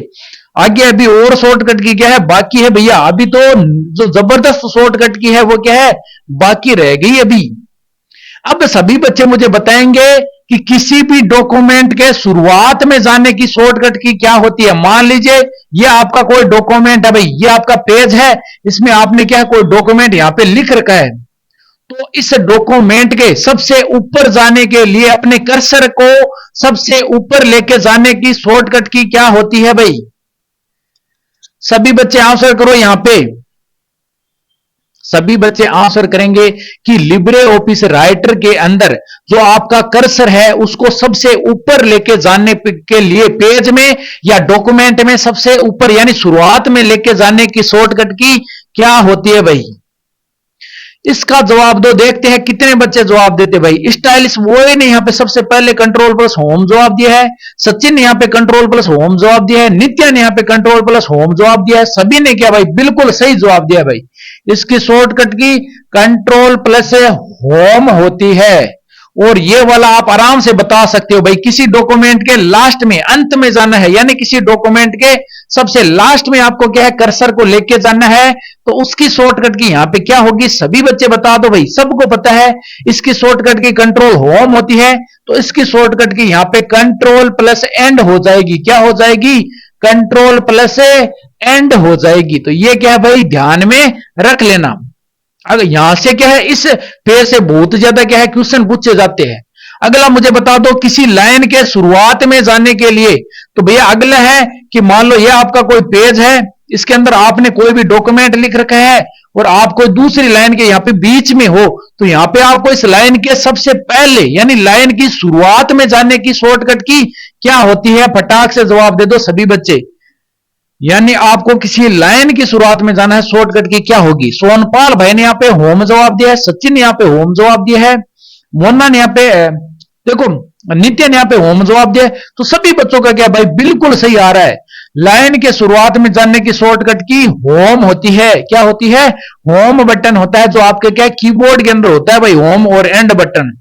आगे अभी और शॉर्टकट की क्या है बाकी है भैया। अभी तो जो जबरदस्त शॉर्टकट की है वो क्या है बाकी रह गई अभी। अब सभी बच्चे मुझे बताएंगे कि किसी भी डॉक्यूमेंट के शुरुआत में जाने की शॉर्टकट की क्या होती है। मान लीजिए ये आपका कोई डॉक्यूमेंट है भाई, ये आपका पेज है, इसमें आपने क्या कोई डॉक्यूमेंट यहां पे लिख रखा है, तो इस डॉक्यूमेंट के सबसे ऊपर जाने के लिए अपने कर्सर को सबसे ऊपर लेके जाने की शॉर्टकट की क्या होती है भाई? सभी बच्चे आंसर करो यहां पे। सभी बच्चे आंसर करेंगे कि लिब्रे ऑफिस राइटर के अंदर जो आपका कर्सर है उसको सबसे ऊपर लेके जाने के लिए पेज में या डॉक्यूमेंट में सबसे ऊपर यानी शुरुआत में लेके जाने की शॉर्टकट की क्या होती है भाई? इसका जवाब दो, देखते हैं कितने बच्चे जवाब देते भाई। स्टाइलिश वो ने यहां पे सबसे पहले कंट्रोल प्लस होम जवाब दिया है। सचिन ने यहां पे कंट्रोल प्लस होम जवाब दिया है। नित्या ने यहां पे कंट्रोल प्लस होम जवाब दिया है। सभी ने क्या भाई बिल्कुल सही जवाब दिया भाई। इसकी शॉर्टकट की कंट्रोल प्लस होम होती है। और ये वाला आप आराम से बता सकते हो भाई, किसी डॉक्यूमेंट के लास्ट में अंत में जाना है, यानी किसी डॉक्यूमेंट के सबसे लास्ट में आपको क्या है कर्सर को लेके जाना है, तो उसकी शॉर्टकट की यहां पे क्या होगी? सभी बच्चे बता दो भाई, सबको पता है इसकी शॉर्टकट की कंट्रोल होम होती है, तो इसकी शॉर्टकट की यहां पे कंट्रोल प्लस एंड हो जाएगी। क्या हो जाएगी? कंट्रोल प्लस एंड हो जाएगी। तो ये क्या है भाई ध्यान में रख लेना। अगर यहां से क्या है इस पेज से बहुत ज्यादा क्या है क्वेश्चन पूछे जाते हैं। अगला मुझे बता दो किसी लाइन के शुरुआत में जाने के लिए, तो भैया अगला है कि मान लो ये आपका कोई पेज है, इसके अंदर आपने कोई भी डॉक्यूमेंट लिख रखा है और आप कोई दूसरी लाइन के यहां पे बीच में हो, तो यहां पे आपको इस लाइन के सबसे पहले यानी लाइन की शुरुआत में जाने की शॉर्टकट की क्या होती है? फटाक से जवाब दे दो सभी बच्चे। यानी आपको किसी लाइन की शुरुआत में जाना है, शॉर्टकट की क्या होगी। सोनपाल भाई ने यहाँ पे होम जवाब दिया है, सचिन ने यहाँ पे होम जवाब दिया है, मोना ने यहाँ पे देखो नित्य ने यहाँ पे होम जवाब दिया है। तो सभी बच्चों का क्या भाई बिल्कुल सही आ रहा है। लाइन के शुरुआत में जाने की शॉर्टकट की होम होती है। क्या होती है? होम बटन होता है, जो आपके क्या कीबोर्ड के अंदर होता है भाई, होम और एंड बटन।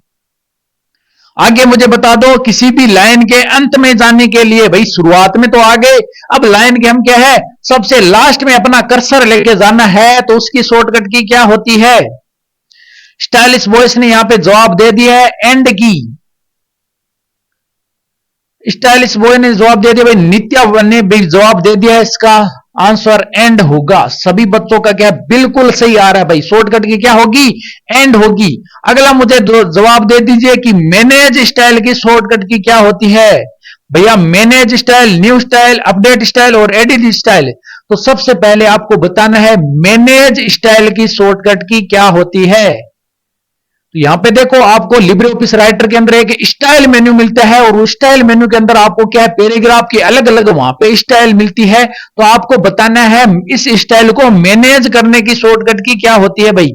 आगे मुझे बता दो, किसी भी लाइन के अंत में जाने के लिए भाई शुरुआत में तो आ गए, अब लाइन के हम क्या है सबसे लास्ट में अपना कर्सर लेके जाना है, तो उसकी शॉर्टकट की क्या होती है। स्टाइलिश बॉयस ने यहां पे जवाब दे दिया है एंड की। स्टाइलिश बॉय ने जवाब दे दिया भाई, नित्या ने भी जवाब दे दिया है, इसका आंसर एंड होगा। सभी बच्चों का क्या बिल्कुल सही आ रहा है भाई, शॉर्टकट की क्या होगी एंड होगी। अगला मुझे जवाब दे दीजिए कि मैनेज स्टाइल की शॉर्टकट की क्या होती है। भैया manage style, new style, update style और एडिट स्टाइल। तो सबसे पहले आपको बताना है मैनेज स्टाइल की शॉर्टकट की क्या होती है। तो यहां पे देखो आपको लिब्रे ऑफिस राइटर के अंदर एक स्टाइल मेन्यू मिलता है, और उस स्टाइल मेन्यू के अंदर आपको क्या है पैराग्राफ की अलग अलग वहां पे स्टाइल मिलती है। तो आपको बताना है इस स्टाइल को मैनेज करने की शॉर्टकट की क्या होती है भाई।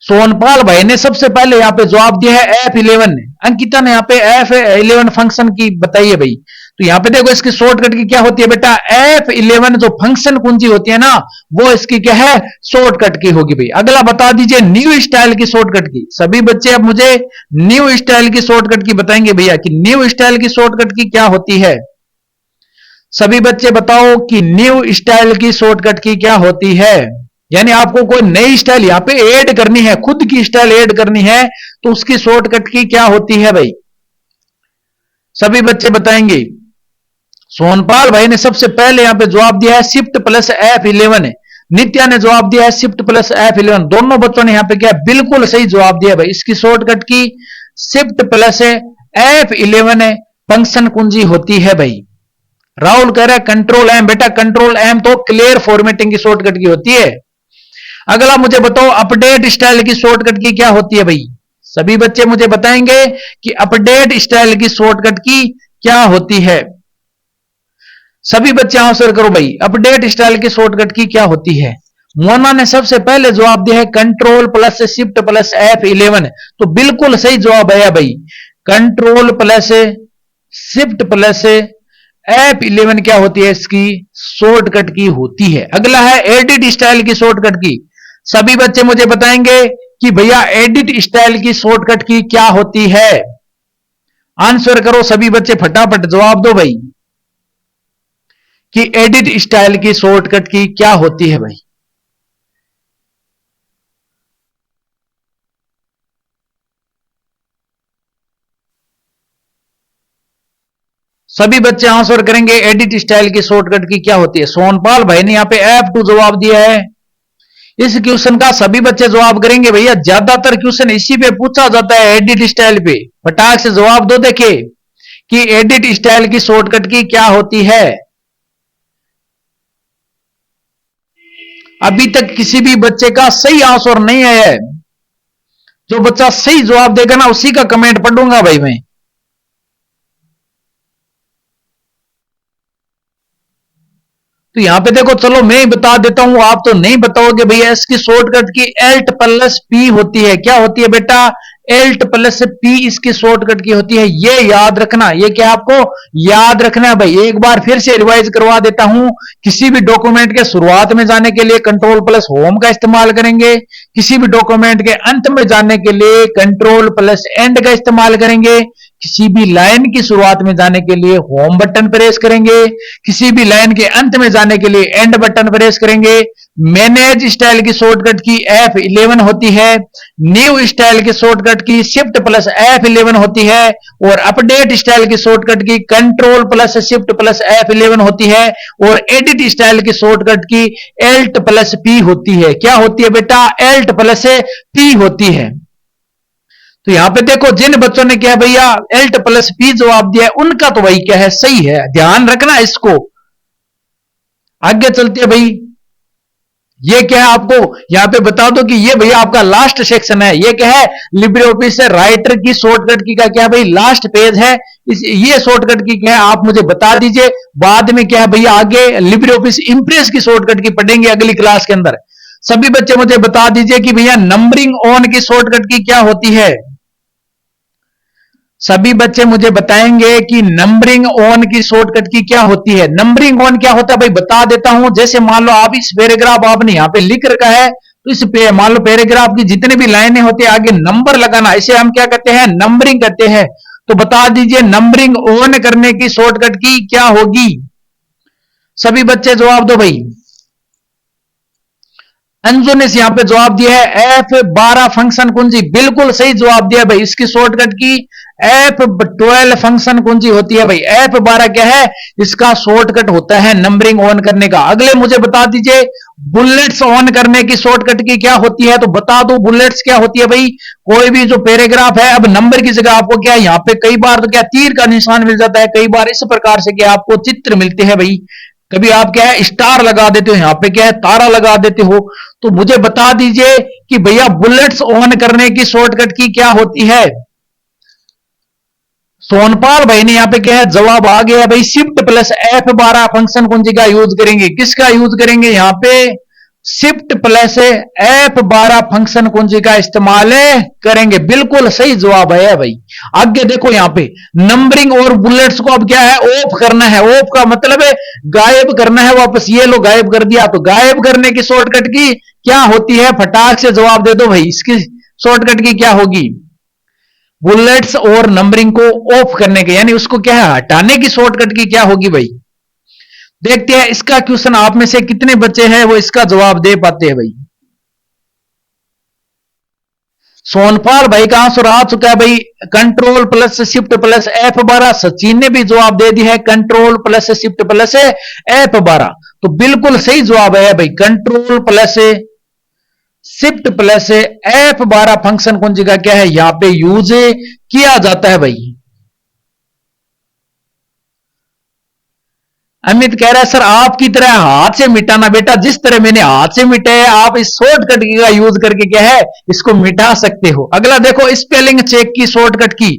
सोनपाल भाई ने सबसे पहले यहाँ पे जवाब दिया है F11। अंकिता ने यहाँ पे F11 फंक्शन की बताई है भाई। तो यहाँ पे देखो इसकी शॉर्टकट की क्या होती है बेटा, F11 जो फंक्शन कुंजी होती है ना, वो इसकी क्या है शॉर्टकट की होगी भाई। अगला बता दीजिए न्यू स्टाइल की शॉर्टकट की। सभी बच्चे अब मुझे न्यू स्टाइल की शॉर्टकट की बताएंगे भैया कि न्यू स्टाइल की शॉर्टकट की क्या होती है। सभी बच्चे बताओ कि न्यू स्टाइल की शॉर्टकट की क्या होती है। यानी आपको कोई नई स्टाइल यहां पे ऐड करनी है, खुद की स्टाइल ऐड करनी है, तो उसकी शॉर्टकट की क्या होती है भाई। सभी बच्चे बताएंगे। सोनपाल भाई ने सबसे पहले यहां पे जवाब दिया है शिफ्ट प्लस F11। नित्या ने जवाब दिया है शिफ्ट प्लस F11। दोनों बच्चों ने यहां पे क्या बिल्कुल सही जवाब दिया भाई। इसकी शॉर्टकट की शिफ्ट प्लस F11 फंक्शन कुंजी होती है भाई। राहुल कह रहा है कंट्रोल एम। बेटा कंट्रोल एम तो क्लियर फॉर्मेटिंग की शॉर्टकट की होती है। अगला मुझे बताओ अपडेट स्टाइल की शॉर्टकट की क्या होती है भाई। सभी बच्चे मुझे बताएंगे कि अपडेट स्टाइल की शॉर्टकट की क्या होती है। सभी बच्चे आंसर करो भाई, अपडेट स्टाइल की शॉर्टकट की क्या होती है। मोना ने सबसे पहले जवाब दिया है control plus shift plus F11। तो बिल्कुल सही जवाब है भाई, control plus shift plus F11 क्या होती है, इसकी शॉर्टकट की होती है। अगला है एडिट स्टाइल की शॉर्टकट की। सभी बच्चे मुझे बताएंगे कि भैया एडिट स्टाइल की शॉर्टकट की क्या होती है। आंसर करो सभी बच्चे, फटाफट जवाब दो भाई कि एडिट स्टाइल की शॉर्टकट की क्या होती है भाई। सभी बच्चे आंसर करेंगे एडिट स्टाइल की शॉर्टकट की क्या होती है। सोनपाल भाई ने यहां पे F2 जवाब दिया है। इस क्वेश्चन का सभी बच्चे जवाब करेंगे भैया, ज्यादातर क्वेश्चन इसी पे पूछा जाता है एडिट स्टाइल पे। फटाक से जवाब दो देखे कि एडिट स्टाइल की शॉर्टकट की क्या होती है। अभी तक किसी भी बच्चे का सही आंसर नहीं आया है। जो बच्चा सही जवाब देगा ना उसी का कमेंट पढ़ूंगा भाई मैं। तो यहां पे देखो, चलो मैं ही बता देता हूं, आप तो नहीं बताओगे भैया। इसकी शॉर्टकट की एल्ट प्लस पी होती है। क्या होती है बेटा, एल्ट प्लस पी इसकी शॉर्टकट की होती है। ये याद रखना, ये क्या आपको याद रखना है भाई। एक बार फिर से रिवाइज करवा देता हूं। किसी भी डॉक्यूमेंट के शुरुआत में जाने के लिए कंट्रोल प्लस होम का इस्तेमाल करेंगे। किसी भी डॉक्यूमेंट के अंत में जाने के लिए कंट्रोल प्लस एंड का इस्तेमाल करेंगे। किसी भी लाइन की शुरुआत में जाने के लिए होम बटन प्रेस करेंगे। किसी भी लाइन के अंत में जाने के लिए एंड बटन प्रेस करेंगे। मैनेज स्टाइल की शॉर्टकट की F11 होती है। न्यू स्टाइल की शॉर्टकट की शिफ्ट प्लस F11 होती है। और अपडेट स्टाइल की शॉर्टकट की control plus shift plus F11 होती है। और एडिट स्टाइल की शॉर्टकट की एल्ट प्लस पी होती है। क्या होती है बेटा, एल्ट प्लस पी होती है। तो यहां पे देखो, जिन बच्चों ने क्या भैया एल्ट प्लस पी जवाब दिया है, उनका तो भाई क्या है सही है, ध्यान रखना इसको। आगे चलते हैं भाई। ये क्या है आपको यहां पे बता दो कि ये भैया आपका लास्ट सेक्शन है। ये क्या है, लिब्रे ऑफिस से राइटर की शॉर्टकट की का क्या है भाई, लास्ट पेज है। ये शॉर्टकट की क्या है आप मुझे बता दीजिए। बाद में क्या है भैया, आगे लिब्रे ऑफिस इंप्रेस की शॉर्टकट की पढ़ेंगे अगली क्लास के अंदर। सभी बच्चे मुझे बता दीजिए कि भैया नंबरिंग ऑन की शॉर्टकट की क्या होती है। सभी बच्चे मुझे बताएंगे कि नंबरिंग ऑन की शॉर्टकट की क्या होती है। नंबरिंग ऑन क्या होता है भाई, बता देता हूं। जैसे मान लो आप इस पैराग्राफ आपने यहां पे लिख रखा है, तो इस पे मान लो पैराग्राफ की जितने भी लाइनें होती है आगे नंबर लगाना, इसे हम क्या कहते हैं, नंबरिंग कहते हैं। तो बता दीजिए नंबरिंग ऑन करने की शॉर्टकट की क्या होगी। सभी बच्चे जवाब दो भाई। अंजू ने यहां पे जवाब दिया है F12 फंक्शन कुंजी, बिल्कुल सही जवाब दिया भाई। इसकी शॉर्टकट की F12 फंक्शन कुंजी होती है भाई। F12 क्या है, इसका शॉर्टकट होता है नंबरिंग ऑन करने का। अगले मुझे बता दीजिए बुलेट्स ऑन करने की शॉर्टकट की क्या होती है। तो बता दो बुलेट्स क्या होती है भाई। कोई भी जो पैराग्राफ है, अब नंबर की जगह आपको क्या यहाँ पे कई बार तो क्या तीर का निशान मिल जाता है, कई बार इस प्रकार से क्या आपको चित्र मिलते हैं भाई। कभी आप क्या है स्टार लगा देते हो, यहां पे क्या है तारा लगा देते हो। तो मुझे बता दीजिए कि भैया बुलेट्स ऑन करने की शॉर्टकट की क्या होती है। सोनपाल भाई ने यहां पे क्या है जवाब आ गया भाई, शिफ्ट प्लस F12 फंक्शन कुंजी का यूज करेंगे। किसका यूज करेंगे यहां पे, शिफ्ट प्लस F12 फंक्शन कुंजी का इस्तेमाल करेंगे। बिल्कुल सही जवाब है भाई। आगे देखो यहां पे नंबरिंग और बुलेट्स को अब क्या है ऑफ करना है। ऑफ का मतलब है गायब करना है वापस। ये लो गायब कर दिया। तो गायब करने की शॉर्टकट की क्या होती है, फटाक से जवाब दे दो भाई। इसकी शॉर्टकट की क्या होगी, बुलेट्स और नंबरिंग को ऑफ करने के यानी उसको क्या है हटाने की शॉर्टकट की क्या होगी भाई। देखते हैं इसका क्वेश्चन आप में से कितने बच्चे हैं वो इसका जवाब दे पाते हैं भाई। सोनपाल भाई का आंसर आ चुका है भाई, control plus shift plus F12। Sachin ने भी जवाब दे दिया है control plus shift plus F12। तो बिल्कुल सही जवाब है भाई, control plus shift plus F12 function कुंजी का क्या है यहां पे यूज किया जाता है भाई। अमित कह रहा है सर आपकी तरह हाथ से मिटाना, बेटा जिस तरह मैंने हाथ से मिटाया आप इस शॉर्टकट का यूज करके क्या है इसको मिटा सकते हो। अगला देखो स्पेलिंग चेक की शॉर्टकट की।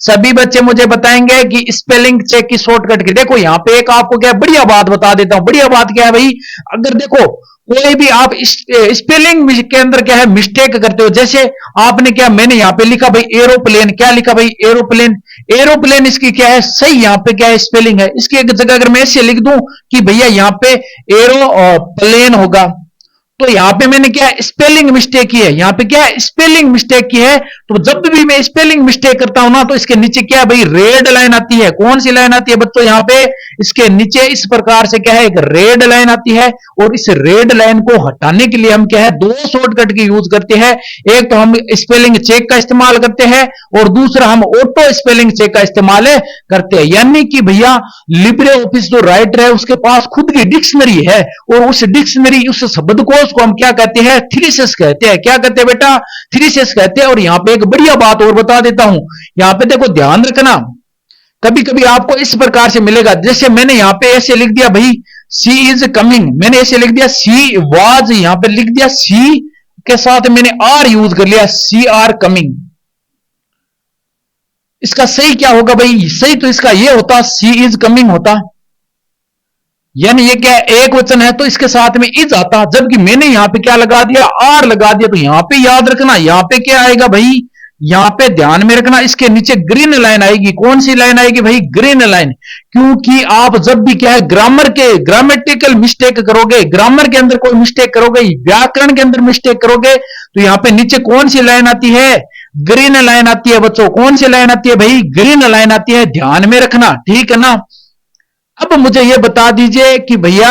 सभी बच्चे मुझे बताएंगे कि स्पेलिंग चेक की शॉर्टकट की। देखो यहां पे एक आपको क्या बढ़िया बात बता देता हूं। बढ़िया बात क्या है भाई, अगर देखो कोई भी आप स्पेलिंग के अंदर क्या है मिस्टेक करते हो, जैसे आपने क्या मैंने यहां पे लिखा भाई एरोप्लेन, क्या लिखा भाई एरोप्लेन। एरोप्लेन इसकी क्या है सही यहाँ पे क्या है स्पेलिंग है। इसकी एक जगह अगर मैं ऐसे लिख दूं कि भैया यहाँ पे एरो और प्लेन होगा, तो यहां पे मैंने क्या स्पेलिंग मिस्टेक की है। यहां पे क्या स्पेलिंग मिस्टेक की है। तो जब भी मैं स्पेलिंग मिस्टेक करता हूं ना तो इसके नीचे क्या भाई रेड लाइन आती है। कौन सी लाइन आती है बच्चों, यहां पे इसके नीचे इस प्रकार से क्या है एक रेड लाइन आती है। और इस रेड लाइन को हटाने के लिए हम क्या है दो शॉर्टकट की यूज करते हैं। एक तो हम स्पेलिंग चेक का इस्तेमाल करते हैं और दूसरा हम ऑटो स्पेलिंग चेक का इस्तेमाल करते हैं। यानी कि भैया लिब्रे ऑफिस जो राइटर है उसके पास खुद की डिक्शनरी है और उस डिक्शनरी उस शब्दकोश को हम क्या कहते हैं थ्रीसेस कहते हैं। क्या कहते हैं बेटा, थ्रीसेस कहते हैं। और यहां पे एक बढ़िया बात और बता देता हूं, यहां पे देखो ध्यान रखना, कभी कभी आपको इस प्रकार से मिलेगा। जैसे मैंने यहां पे ऐसे लिख दिया भाई सी इज कमिंग, मैंने ऐसे लिख दिया सी वाज, यहां पे लिख दिया सी के साथ मैंने आर यूज कर लिया सी आर कमिंग। इसका सही क्या होगा भाई, सही तो इसका ये होता सी इज कमिंग होता। यानी ये क्या एक वचन है तो इसके साथ में इज आता, जबकि मैंने यहां पे क्या लगा दिया आर लगा दिया। तो यहां पे याद रखना यहां पे क्या आएगा भाई, यहां पे ध्यान में रखना इसके नीचे ग्रीन लाइन आएगी। कौन सी लाइन आएगी भाई, ग्रीन लाइन। क्योंकि आप जब भी क्या है ग्रामर के ग्रामेटिकल मिस्टेक करोगे, ग्रामर के अंदर कोई मिस्टेक करोगे, व्याकरण के अंदर मिस्टेक करोगे, तो यहां पे नीचे कौन सी लाइन आती है, ग्रीन लाइन आती है बच्चों। कौन सी लाइन आती है भाई, ग्रीन लाइन आती है, ध्यान में रखना, ठीक है ना। अब मुझे यह बता दीजिए कि भैया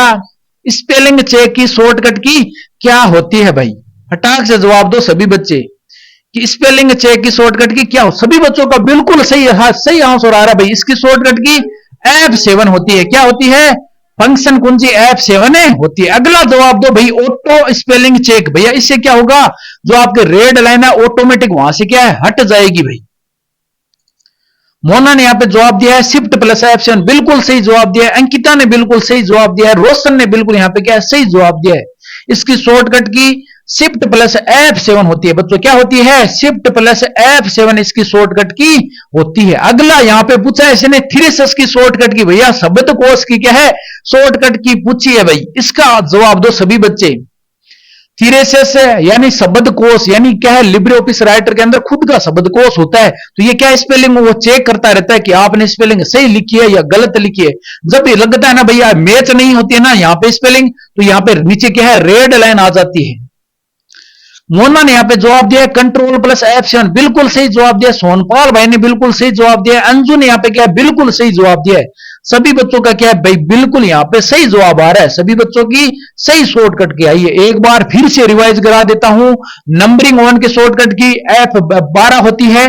स्पेलिंग चेक की शॉर्टकट की क्या होती है भाई। फटाक से जवाब दो सभी बच्चे कि स्पेलिंग चेक की शॉर्टकट की क्या हो। सभी बच्चों का बिल्कुल सही सही आंसर आ रहा है भाई। इसकी शॉर्टकट की F7 होती है। क्या होती है, फंक्शन कुंजी F7 होती है। अगला जवाब दो भाई ऑटो स्पेलिंग चेक। भैया इससे क्या होगा, जो आपके रेड लाइन है ऑटोमेटिक वहां से क्या है हट जाएगी भाई। मोना ने यहाँ पे जवाब दिया है शिफ्ट प्लस F7, बिल्कुल सही जवाब दिया है। अंकिता ने बिल्कुल सही जवाब दिया है। रोशन ने बिल्कुल यहाँ पे क्या है, सही जवाब दिया है। इसकी शॉर्टकट की शिफ्ट प्लस F7 होती है बच्चों। क्या होती है? शिफ्ट प्लस F7 इसकी शॉर्टकट की होती है। अगला यहाँ पे पूछा है इसने थ्रेसिस की शॉर्टकट की। भैया शब्दकोश की क्या है, शॉर्टकट की पूछी है भाई। इसका जवाब दो सभी बच्चे। थीरेसिस यानी शब्दकोश, यानी क्या है, लिब्रे ऑफिस राइटर के अंदर खुद का शब्दकोश होता है। तो ये क्या स्पेलिंग वो चेक करता रहता है कि आपने स्पेलिंग सही लिखी है या गलत लिखी है। जब ये लगता है ना भैया मैच नहीं होती है ना यहाँ पे स्पेलिंग, तो यहाँ पे नीचे क्या है, रेड लाइन आ जाती है। मोना ने यहाँ पे जवाब दिया कंट्रोल प्लस F7, बिल्कुल सही जवाब दिया। सोनपाल भाई ने बिल्कुल सही जवाब दिया। अंजू ने यहाँ पे क्या है, बिल्कुल सही जवाब दिया है। सभी बच्चों का क्या है भाई, बिल्कुल यहाँ पे सही जवाब आ रहा है। सभी बच्चों की सही शॉर्टकट की आई है। एक बार फिर से रिवाइज करा देता हूं। नंबरिंग ऑन की शॉर्टकट की F12 होती है।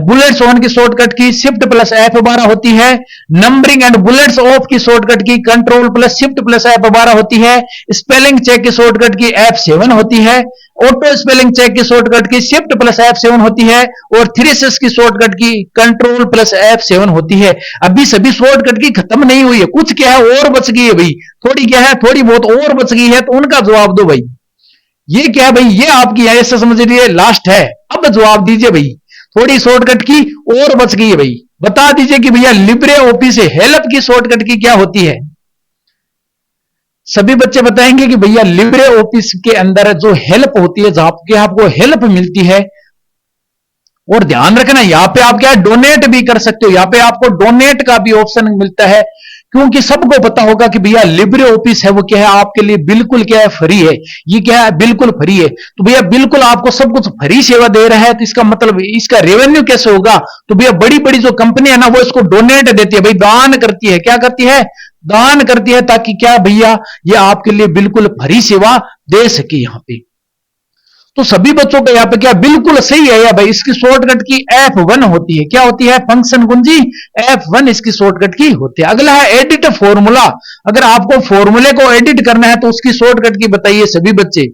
बुलेट्स ऑन की शॉर्टकट की शिफ्ट प्लस F12 होती है। नंबरिंग एंड बुलेट्स ऑफ की शॉर्टकट की control plus shift plus F12 होती है। स्पेलिंग चेक की शॉर्टकट की F7 होती है। ऑटो स्पेलिंग चेक की शॉर्टकट की शिफ्ट प्लस F7 होती है। और थ्रेसिस की शॉर्टकट की कंट्रोल प्लस F7 होती है। अभी सभी शॉर्टकट की खत्म नहीं हुई है, कुछ क्या है और बच गई है भाई। थोड़ी क्या है, थोड़ी बहुत और बच गई है, तो उनका जवाब दो भाई। ये क्या है भाई, ये आपकी है, ऐसा समझ लीजिए लास्ट है। अब जवाब दीजिए भाई। थोड़ी शॉर्टकट की और बच गई है भाई। बता दीजिए कि भैया लिब्रे ऑफिस हेल्प की शॉर्टकट की क्या होती है। सभी बच्चे बताएंगे कि भैया लिब्रे ऑफिस के अंदर जो हेल्प होती है, जहां पे आपको हेल्प मिलती है। और ध्यान रखना यहां पे आप क्या है, डोनेट भी कर सकते हो। यहां पे आपको डोनेट का भी ऑप्शन मिलता है, क्योंकि सबको पता होगा कि भैया लिब्रे ऑफिस है वो क्या है, आपके लिए बिल्कुल क्या है, फ्री है। ये क्या है, बिल्कुल फ्री है। तो भैया बिल्कुल आपको सब कुछ फ्री सेवा दे रहा है, तो इसका मतलब इसका रेवेन्यू कैसे होगा। तो भैया बड़ी बड़ी जो कंपनी है ना, वो इसको डोनेट देती है भाई, दान करती है। क्या करती है, दान करती है, ताकि क्या भैया ये आपके लिए बिल्कुल फ्री सेवा दे सके यहां पे। तो सभी बच्चों का यहाँ पे क्या बिल्कुल सही है या भाई। इसकी शॉर्टकट की F1 होती है। क्या होती है, फंक्शन कुंजी F1 इसकी शॉर्टकट की होती है। अगला है एडिट फॉर्मूला। अगर आपको फॉर्मूले को एडिट करना है तो उसकी शॉर्टकट की बताइए सभी बच्चे।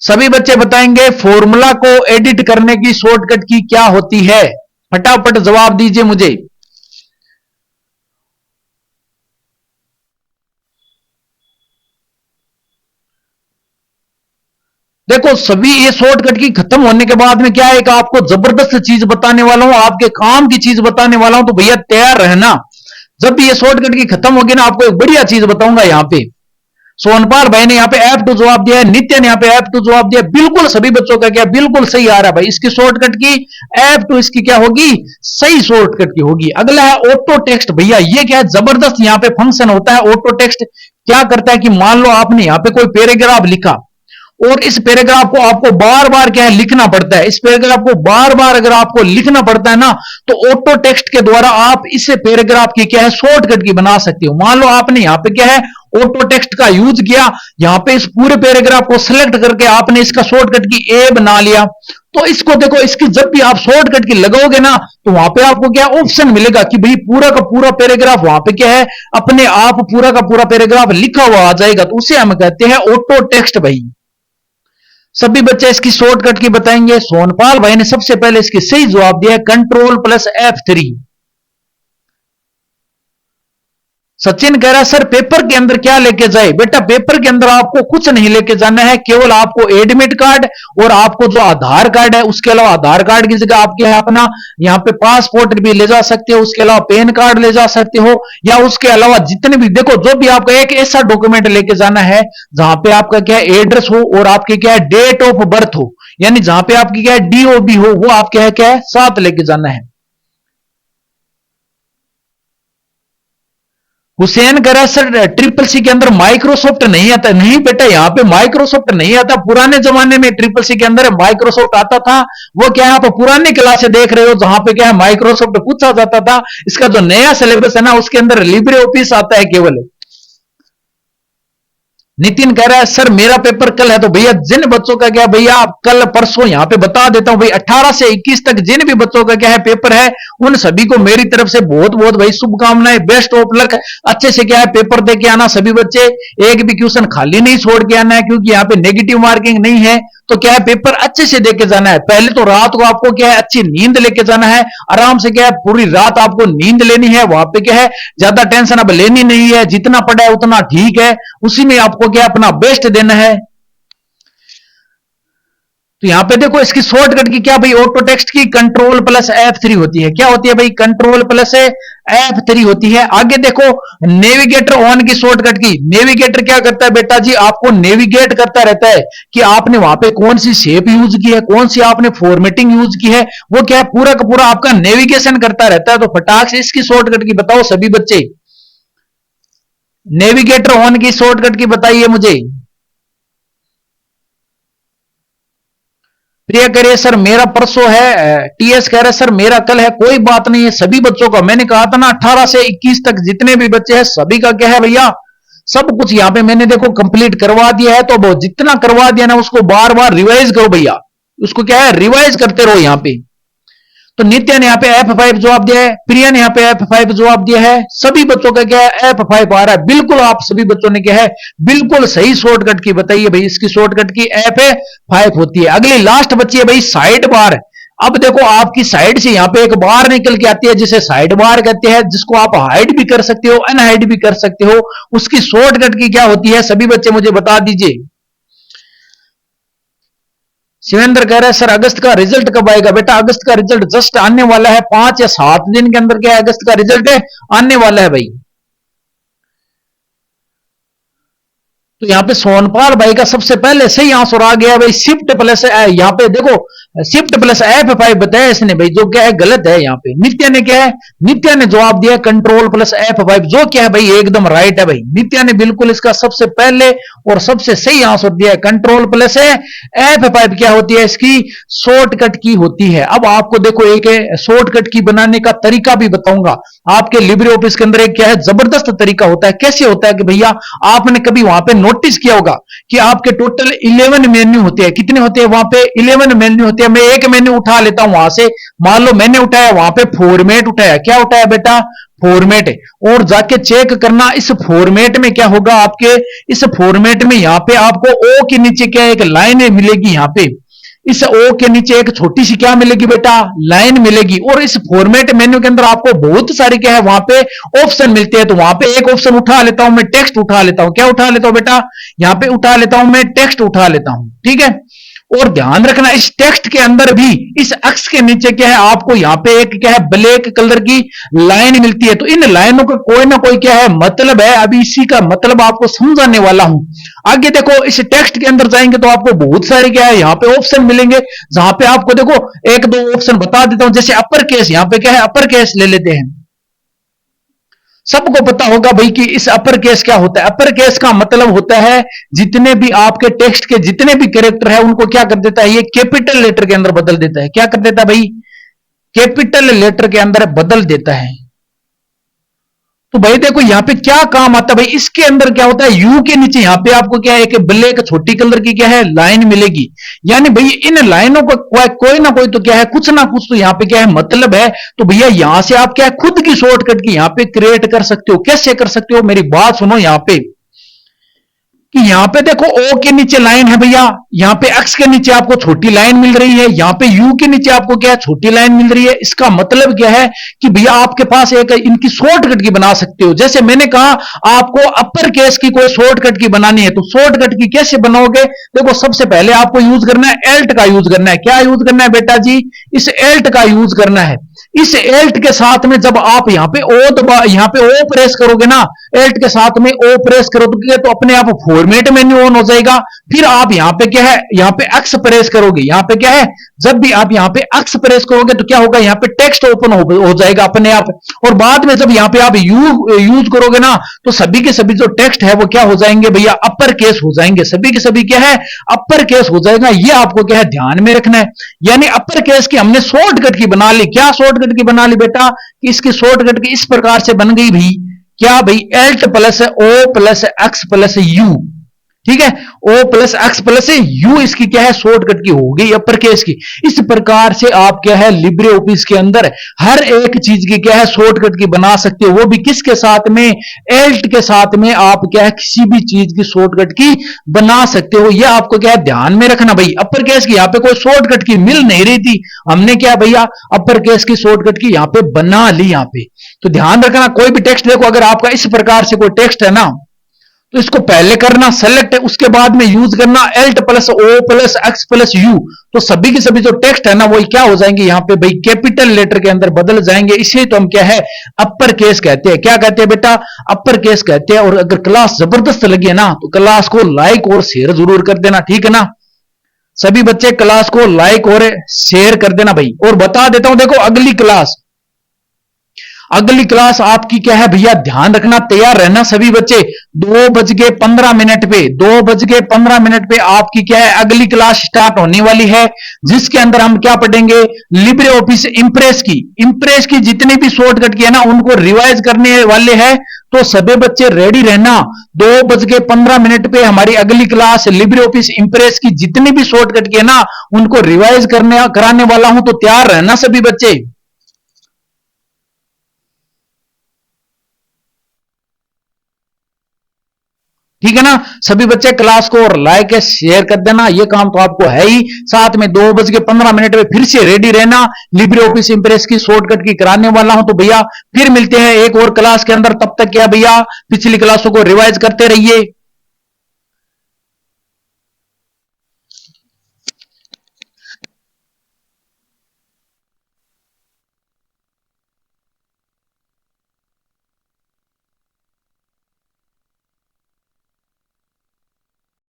सभी बच्चे बताएंगे फॉर्मूला को एडिट करने की शॉर्टकट की क्या होती है। फटाफट जवाब दीजिए मुझे। देखो सभी ये शॉर्टकट की खत्म होने के बाद में क्या है, एक आपको जबरदस्त चीज बताने वाला हूं, आपके काम की चीज बताने वाला हूं। तो भैया तैयार रहना। जब भी ये शॉर्टकट की खत्म होगी ना, आपको एक बढ़िया चीज बताऊंगा यहाँ पे। सोनपाल भाई ने यहाँ पे F2 जवाब दिया है। नित्य ने यहाँ पे F2 जवाब दिया। बिल्कुल सभी बच्चों का क्या बिल्कुल सही आ रहा है भाई। इसकी शॉर्टकट की F2 इसकी क्या होगी, सही शॉर्टकट की होगी। अगला है ऑटो टेक्स्ट। भैया ये क्या है, जबरदस्त यहाँ पे फंक्शन होता है ऑटो टेक्स्ट। क्या करता है कि मान लो आपने यहाँ पे कोई पैराग्राफ लिखा, और इस पैराग्राफ को आपको बार बार क्या है, लिखना पड़ता है। इस पैराग्राफ को बार बार अगर आपको लिखना पड़ता है ना, तो ऑटो टेक्स्ट के द्वारा आप इस पैराग्राफ की क्या है, शॉर्टकट की बना सकते हो। मान लो आपने यहाँ पे क्या है, ऑटो टेक्स्ट का यूज किया, यहाँ पे इस पूरे पैराग्राफ को सिलेक्ट करके आपने इसका शॉर्टकट की ए बना लिया। तो इसको देखो, इसकी जब भी आप शॉर्टकट की लगाओगे ना, तो वहां पे आपको क्या ऑप्शन मिलेगा कि भाई पूरा का पूरा पैराग्राफ वहां पे क्या है, अपने आप पूरा का पूरा पैराग्राफ लिखा हुआ आ जाएगा। तो उसे हम कहते हैं ऑटो टेक्स्ट भाई। सभी बच्चे इसकी शॉर्टकट की बताएंगे। सोनपाल भाई ने सबसे पहले इसकी सही जवाब दिया कंट्रोल प्लस F3। सचिन कह रहा है सर पेपर के अंदर क्या लेके जाए। बेटा पेपर के अंदर आपको कुछ नहीं लेके जाना है, केवल आपको एडमिट कार्ड और आपको जो आधार कार्ड है, उसके अलावा आधार कार्ड की जगह आप क्या है अपना यहाँ पे पासपोर्ट भी ले जा सकते हो, उसके अलावा पैन कार्ड ले जा सकते हो, या उसके अलावा जितने भी देखो जो भी आपका एक ऐसा डॉक्यूमेंट लेके जाना है जहां पे आपका क्या है एड्रेस हो और आपकी क्या है डेट ऑफ बर्थ हो, यानी जहां पे आपकी क्या है DOB हो, वो आप क्या है साथ लेके जाना है। हुसैन कह रहा है सर ट्रिपल सी के अंदर माइक्रोसॉफ्ट नहीं आता। नहीं बेटा यहाँ पे माइक्रोसॉफ्ट नहीं आता। पुराने जमाने में ट्रिपल सी के अंदर माइक्रोसॉफ्ट आता था। वो क्या है, आप पुरानी क्लासें देख रहे हो जहां पे क्या है माइक्रोसॉफ्ट पूछा जाता था। इसका जो नया सिलेबस है ना, उसके अंदर लिब्रे ऑफिस आता है केवल। नितिन कह रहा है सर मेरा पेपर कल है, तो भैया जिन बच्चों का क्या भैया कल परसों यहां पे बता देता हूं भाई 18 से 21 तक जिन भी बच्चों का क्या है पेपर है, उन सभी को मेरी तरफ से बहुत बहुत भाई शुभकामनाएं, बेस्ट ऑफ लक। अच्छे से क्या है पेपर दे के आना सभी बच्चे, एक भी क्वेश्चन खाली नहीं छोड़ के आना है, क्योंकि यहाँ पे नेगेटिव मार्किंग नहीं है। तो क्या है पेपर अच्छे से देके जाना है। पहले तो रात को आपको क्या है अच्छी नींद लेके जाना है, आराम से क्या है पूरी रात आपको नींद लेनी है। वहां पे क्या है ज्यादा टेंशन अब लेनी नहीं है, जितना पढ़ा है उतना ठीक है, उसी में आपको क्या अपना बेस्ट देना है। तो यहां पे देखो इसकी शॉर्टकट की क्या भाई ऑटो टेक्स्ट की कंट्रोल प्लस F3 होती है। क्या होती है भाई कंट्रोल प्लस F3 होती है। आगे देखो नेविगेटर ऑन की शॉर्टकट की, नेविगेटर क्या करता है बेटा जी आपको नेविगेट करता रहता है कि आपने वहां पे कौन सी शेप यूज की है, कौन सी आपने फॉर्मेटिंग यूज की है, वो क्या है पूरा का पूरा आपका नेविगेशन करता रहता है। तो फटाक से इसकी शॉर्टकट की बताओ सभी बच्चे, नेविगेटर ऑन की शॉर्टकट की बताइए मुझे। प्रिया कह रही है सर मेरा परसों है, टीएस कह रहा है सर मेरा कल है। कोई बात नहीं है, सभी बच्चों का मैंने कहा था ना 18 से 21 तक जितने भी बच्चे हैं सभी का क्या है भैया सब कुछ यहाँ पे मैंने देखो कंप्लीट करवा दिया है। तो वो जितना करवा दिया ना उसको बार बार रिवाइज करो भैया, उसको क्या है रिवाइज करते रहो यहाँ पे। तो नित्या ने यहाँ पे F5 जवाब दिया है, प्रिया ने यहाँ पे F5 जवाब दिया है, सभी बच्चों का क्या है F5 आ रहा है। बिल्कुल आप सभी बच्चों ने क्या है बिल्कुल सही शॉर्टकट की बताइए भाई, इसकी शॉर्टकट की F5 होती है। अगली लास्ट बची है भाई साइड बार। अब देखो आपकी साइड से यहाँ पे एक बार निकल के आती है जिसे साइड बार कहते हैं, जिसको आप हाइड भी कर सकते हो अनहाइड भी कर सकते हो। उसकी शॉर्टकट की क्या होती है सभी बच्चे मुझे बता दीजिए। शिवेंद्र कह रहा है सर अगस्त का रिजल्ट कब आएगा। बेटा अगस्त का रिजल्ट जस्ट आने वाला है, 5 या 7 दिन के अंदर क्या है अगस्त का रिजल्ट है आने वाला है भाई। तो यहाँ पे सोनपाल भाई का सबसे पहले सही आंसर आ गया भाई शिफ्ट प्लस, यहाँ पे देखो शिफ्ट प्लस F5 बताया इसने भाई, जो क्या है गलत है। यहाँ पे नित्या ने क्या है, नित्या ने जवाब दिया कंट्रोल प्लस F5, जो क्या है भाई एकदम राइट है भाई। नित्या ने बिल्कुल इसका सबसे पहले और सबसे सही आंसर दिया है कंट्रोल प्लस F5 क्या होती है इसकी शॉर्टकट की होती है। अब आपको देखो एक शॉर्टकट की बनाने का तरीका भी बताऊंगा। आपके लिब्रे ऑफिस के अंदर एक क्या है जबरदस्त तरीका होता है। कैसे होता है कि भैया आपने कभी वहां पे नोटिस किया होगा कि आपके टोटल 11 मेन्यू होते हैं। कितने होते हैं वहां पे 11 मेन्यू होते हैं। मैं एक मेन्यू उठा लेता हूं वहां से, मान लो मैंने उठाया वहां पे फॉर्मेट उठाया। क्या उठाया बेटा फॉर्मेट, और जाके चेक करना इस फॉर्मेट में क्या होगा आपके, इस फॉर्मेट में यहाँ पे आपको ओ के नीचे क्या एक लाइन मिलेगी। यहाँ पे इस ओ के नीचे एक छोटी सी क्या मिलेगी बेटा लाइन मिलेगी। और इस फॉर्मेट मेन्यू के अंदर आपको बहुत सारी क्या है वहां पे ऑप्शन मिलते हैं। तो वहां पे एक ऑप्शन उठा लेता हूं मैं, टेक्स्ट उठा लेता हूं। क्या उठा लेता हूं बेटा यहां पे उठा लेता हूं मैं टेक्स्ट उठा लेता हूं, ठीक है। और ध्यान रखना इस टेक्स्ट के अंदर भी इस अक्ष के नीचे क्या है आपको यहाँ पे एक क्या है ब्लैक कलर की लाइन मिलती है। तो इन लाइनों का कोई ना कोई क्या है मतलब है। अभी इसी का मतलब आपको समझाने वाला हूं। आगे देखो इस टेक्स्ट के अंदर जाएंगे तो आपको बहुत सारे क्या है यहाँ पे ऑप्शन मिलेंगे, जहां पे आपको देखो एक दो ऑप्शन बता देता हूं। जैसे अपर केस, यहाँ पे क्या है अपर केस ले लेते हैं। सबको पता होगा भाई कि इस अपर केस क्या होता है। अपर केस का मतलब होता है जितने भी आपके टेक्स्ट के जितने भी कैरेक्टर है उनको क्या कर देता है ये कैपिटल लेटर के अंदर बदल देता है। क्या कर देता है भाई कैपिटल लेटर के अंदर बदल देता है। तो भाई देखो यहाँ पे क्या काम आता है भाई, इसके अंदर क्या होता है यू के नीचे यहाँ पे आपको क्या है एक ब्लैक छोटी कलर की क्या है लाइन मिलेगी। यानी भाई इन लाइनों का कोई ना कोई तो क्या है कुछ ना कुछ तो यहाँ पे क्या है मतलब है। तो भैया यहां से आप क्या है खुद की शॉर्टकट की यहाँ पे क्रिएट कर सकते हो। कैसे कर सकते हो मेरी बात सुनो यहाँ पे, कि यहां पे देखो ओ के नीचे लाइन है भैया, यहां पे एक्स के नीचे आपको छोटी लाइन मिल रही है, यहां पे यू के नीचे आपको क्या है छोटी लाइन मिल रही है। इसका मतलब क्या है कि भैया आपके पास एक इनकी शॉर्टकट की बना सकते हो। जैसे मैंने कहा आपको अपर केस की कोई शॉर्टकट की बनानी है, तो शॉर्टकट की कैसे बनाओगे। देखो सबसे पहले आपको यूज करना है एल्ट का यूज करना है। क्या यूज करना है बेटा जी इस एल्ट का यूज करना है। इस एल्ट के साथ में जब आप यहाँ पे ओ दबा यहाँ पे ओ प्रेस करोगे ना, एल्ट के साथ में ओ प्रेस करोगे तो अपने आप फॉर्मेट मेन्यू ऑन हो जाएगा। फिर आप यहाँ पे क्या है यहाँ पे एक्स प्रेस करोगे। यहाँ पे क्या है जब भी आप यहाँ पे एक्स प्रेस करोगे तो क्या होगा यहाँ पे टेक्स्ट ओपन हो जाएगा अपने आप। और बाद में जब यहाँ पे आप यूज करोगे ना तो सभी के सभी जो टेक्स्ट है वो क्या हो जाएंगे भैया अपर केस हो जाएंगे। सभी के सभी क्या है अपर केस हो जाएगा। ये आपको क्या है ध्यान में रखना है। यानी अपर केस की हमने शॉर्टकट की बना ली। क्या शॉर्टकट की बना ली बेटा कि इसकी शॉर्टकट की इस प्रकार से बन गई भी क्या भाई alt plus O plus X plus U. ठीक है। O plus X plus U इसकी क्या है शॉर्टकट की हो गई अपर केस की। इस प्रकार से आप क्या है लिब्रे ऑफिस के अंदर हर एक चीज की क्या है शॉर्टकट की बना सकते हो, वो भी किसके साथ में, एल्ट के साथ में आप क्या है किसी भी चीज की शॉर्टकट की बना सकते हो। यह आपको क्या है ध्यान में रखना भाई। अपर केस की यहाँ पे कोई शॉर्टकट की मिल नहीं रही थी, हमने क्या भैया अपर केस की शॉर्टकट की यहाँ पे बना ली। यहाँ पे तो ध्यान रखना, कोई भी टेक्स्ट देखो अगर आपका इस प्रकार से कोई टेक्स्ट है ना, तो इसको पहले करना सेलेक्ट, उसके बाद में यूज करना alt plus O plus X plus U. तो सभी के सभी जो टेक्स्ट है ना वो क्या हो जाएंगे यहाँ पे भाई कैपिटल लेटर के अंदर बदल जाएंगे। इसे तो हम क्या है अपर केस कहते हैं। क्या कहते हैं बेटा, अपर केस कहते हैं। और अगर क्लास जबरदस्त लगी है ना तो क्लास को लाइक और शेयर जरूर कर देना, ठीक है ना। सभी बच्चे क्लास को लाइक और शेयर कर देना भाई। और बता देता हूं देखो अगली क्लास आपकी क्या है भैया, ध्यान रखना, तैयार रहना सभी बच्चे। 2:15 पे 2:15 पे आपकी क्या है अगली क्लास स्टार्ट होने वाली है, जिसके अंदर हम क्या पढ़ेंगे, लिब्रे ऑफिस इंप्रेस की जितनी भी शॉर्टकट की है ना उनको रिवाइज करने वाले हैं। तो सभी बच्चे रेडी रहना। 2:15 पे हमारी अगली क्लास लिब्रे ऑफिस इंप्रेस की जितनी भी शॉर्टकट की है ना उनको रिवाइज कराने वाला हूं, तो तैयार रहना सभी बच्चे। ठीक है ना। सभी बच्चे क्लास को और लाइक है शेयर कर देना, ये काम तो आपको है ही। साथ में 2:15 पे फिर से रेडी रहना, लिब्रे ऑफिस इंप्रेस की शॉर्टकट की कराने वाला हूं। तो भैया फिर मिलते हैं एक और क्लास के अंदर, तब तक क्या भैया पिछली क्लासों को रिवाइज करते रहिए।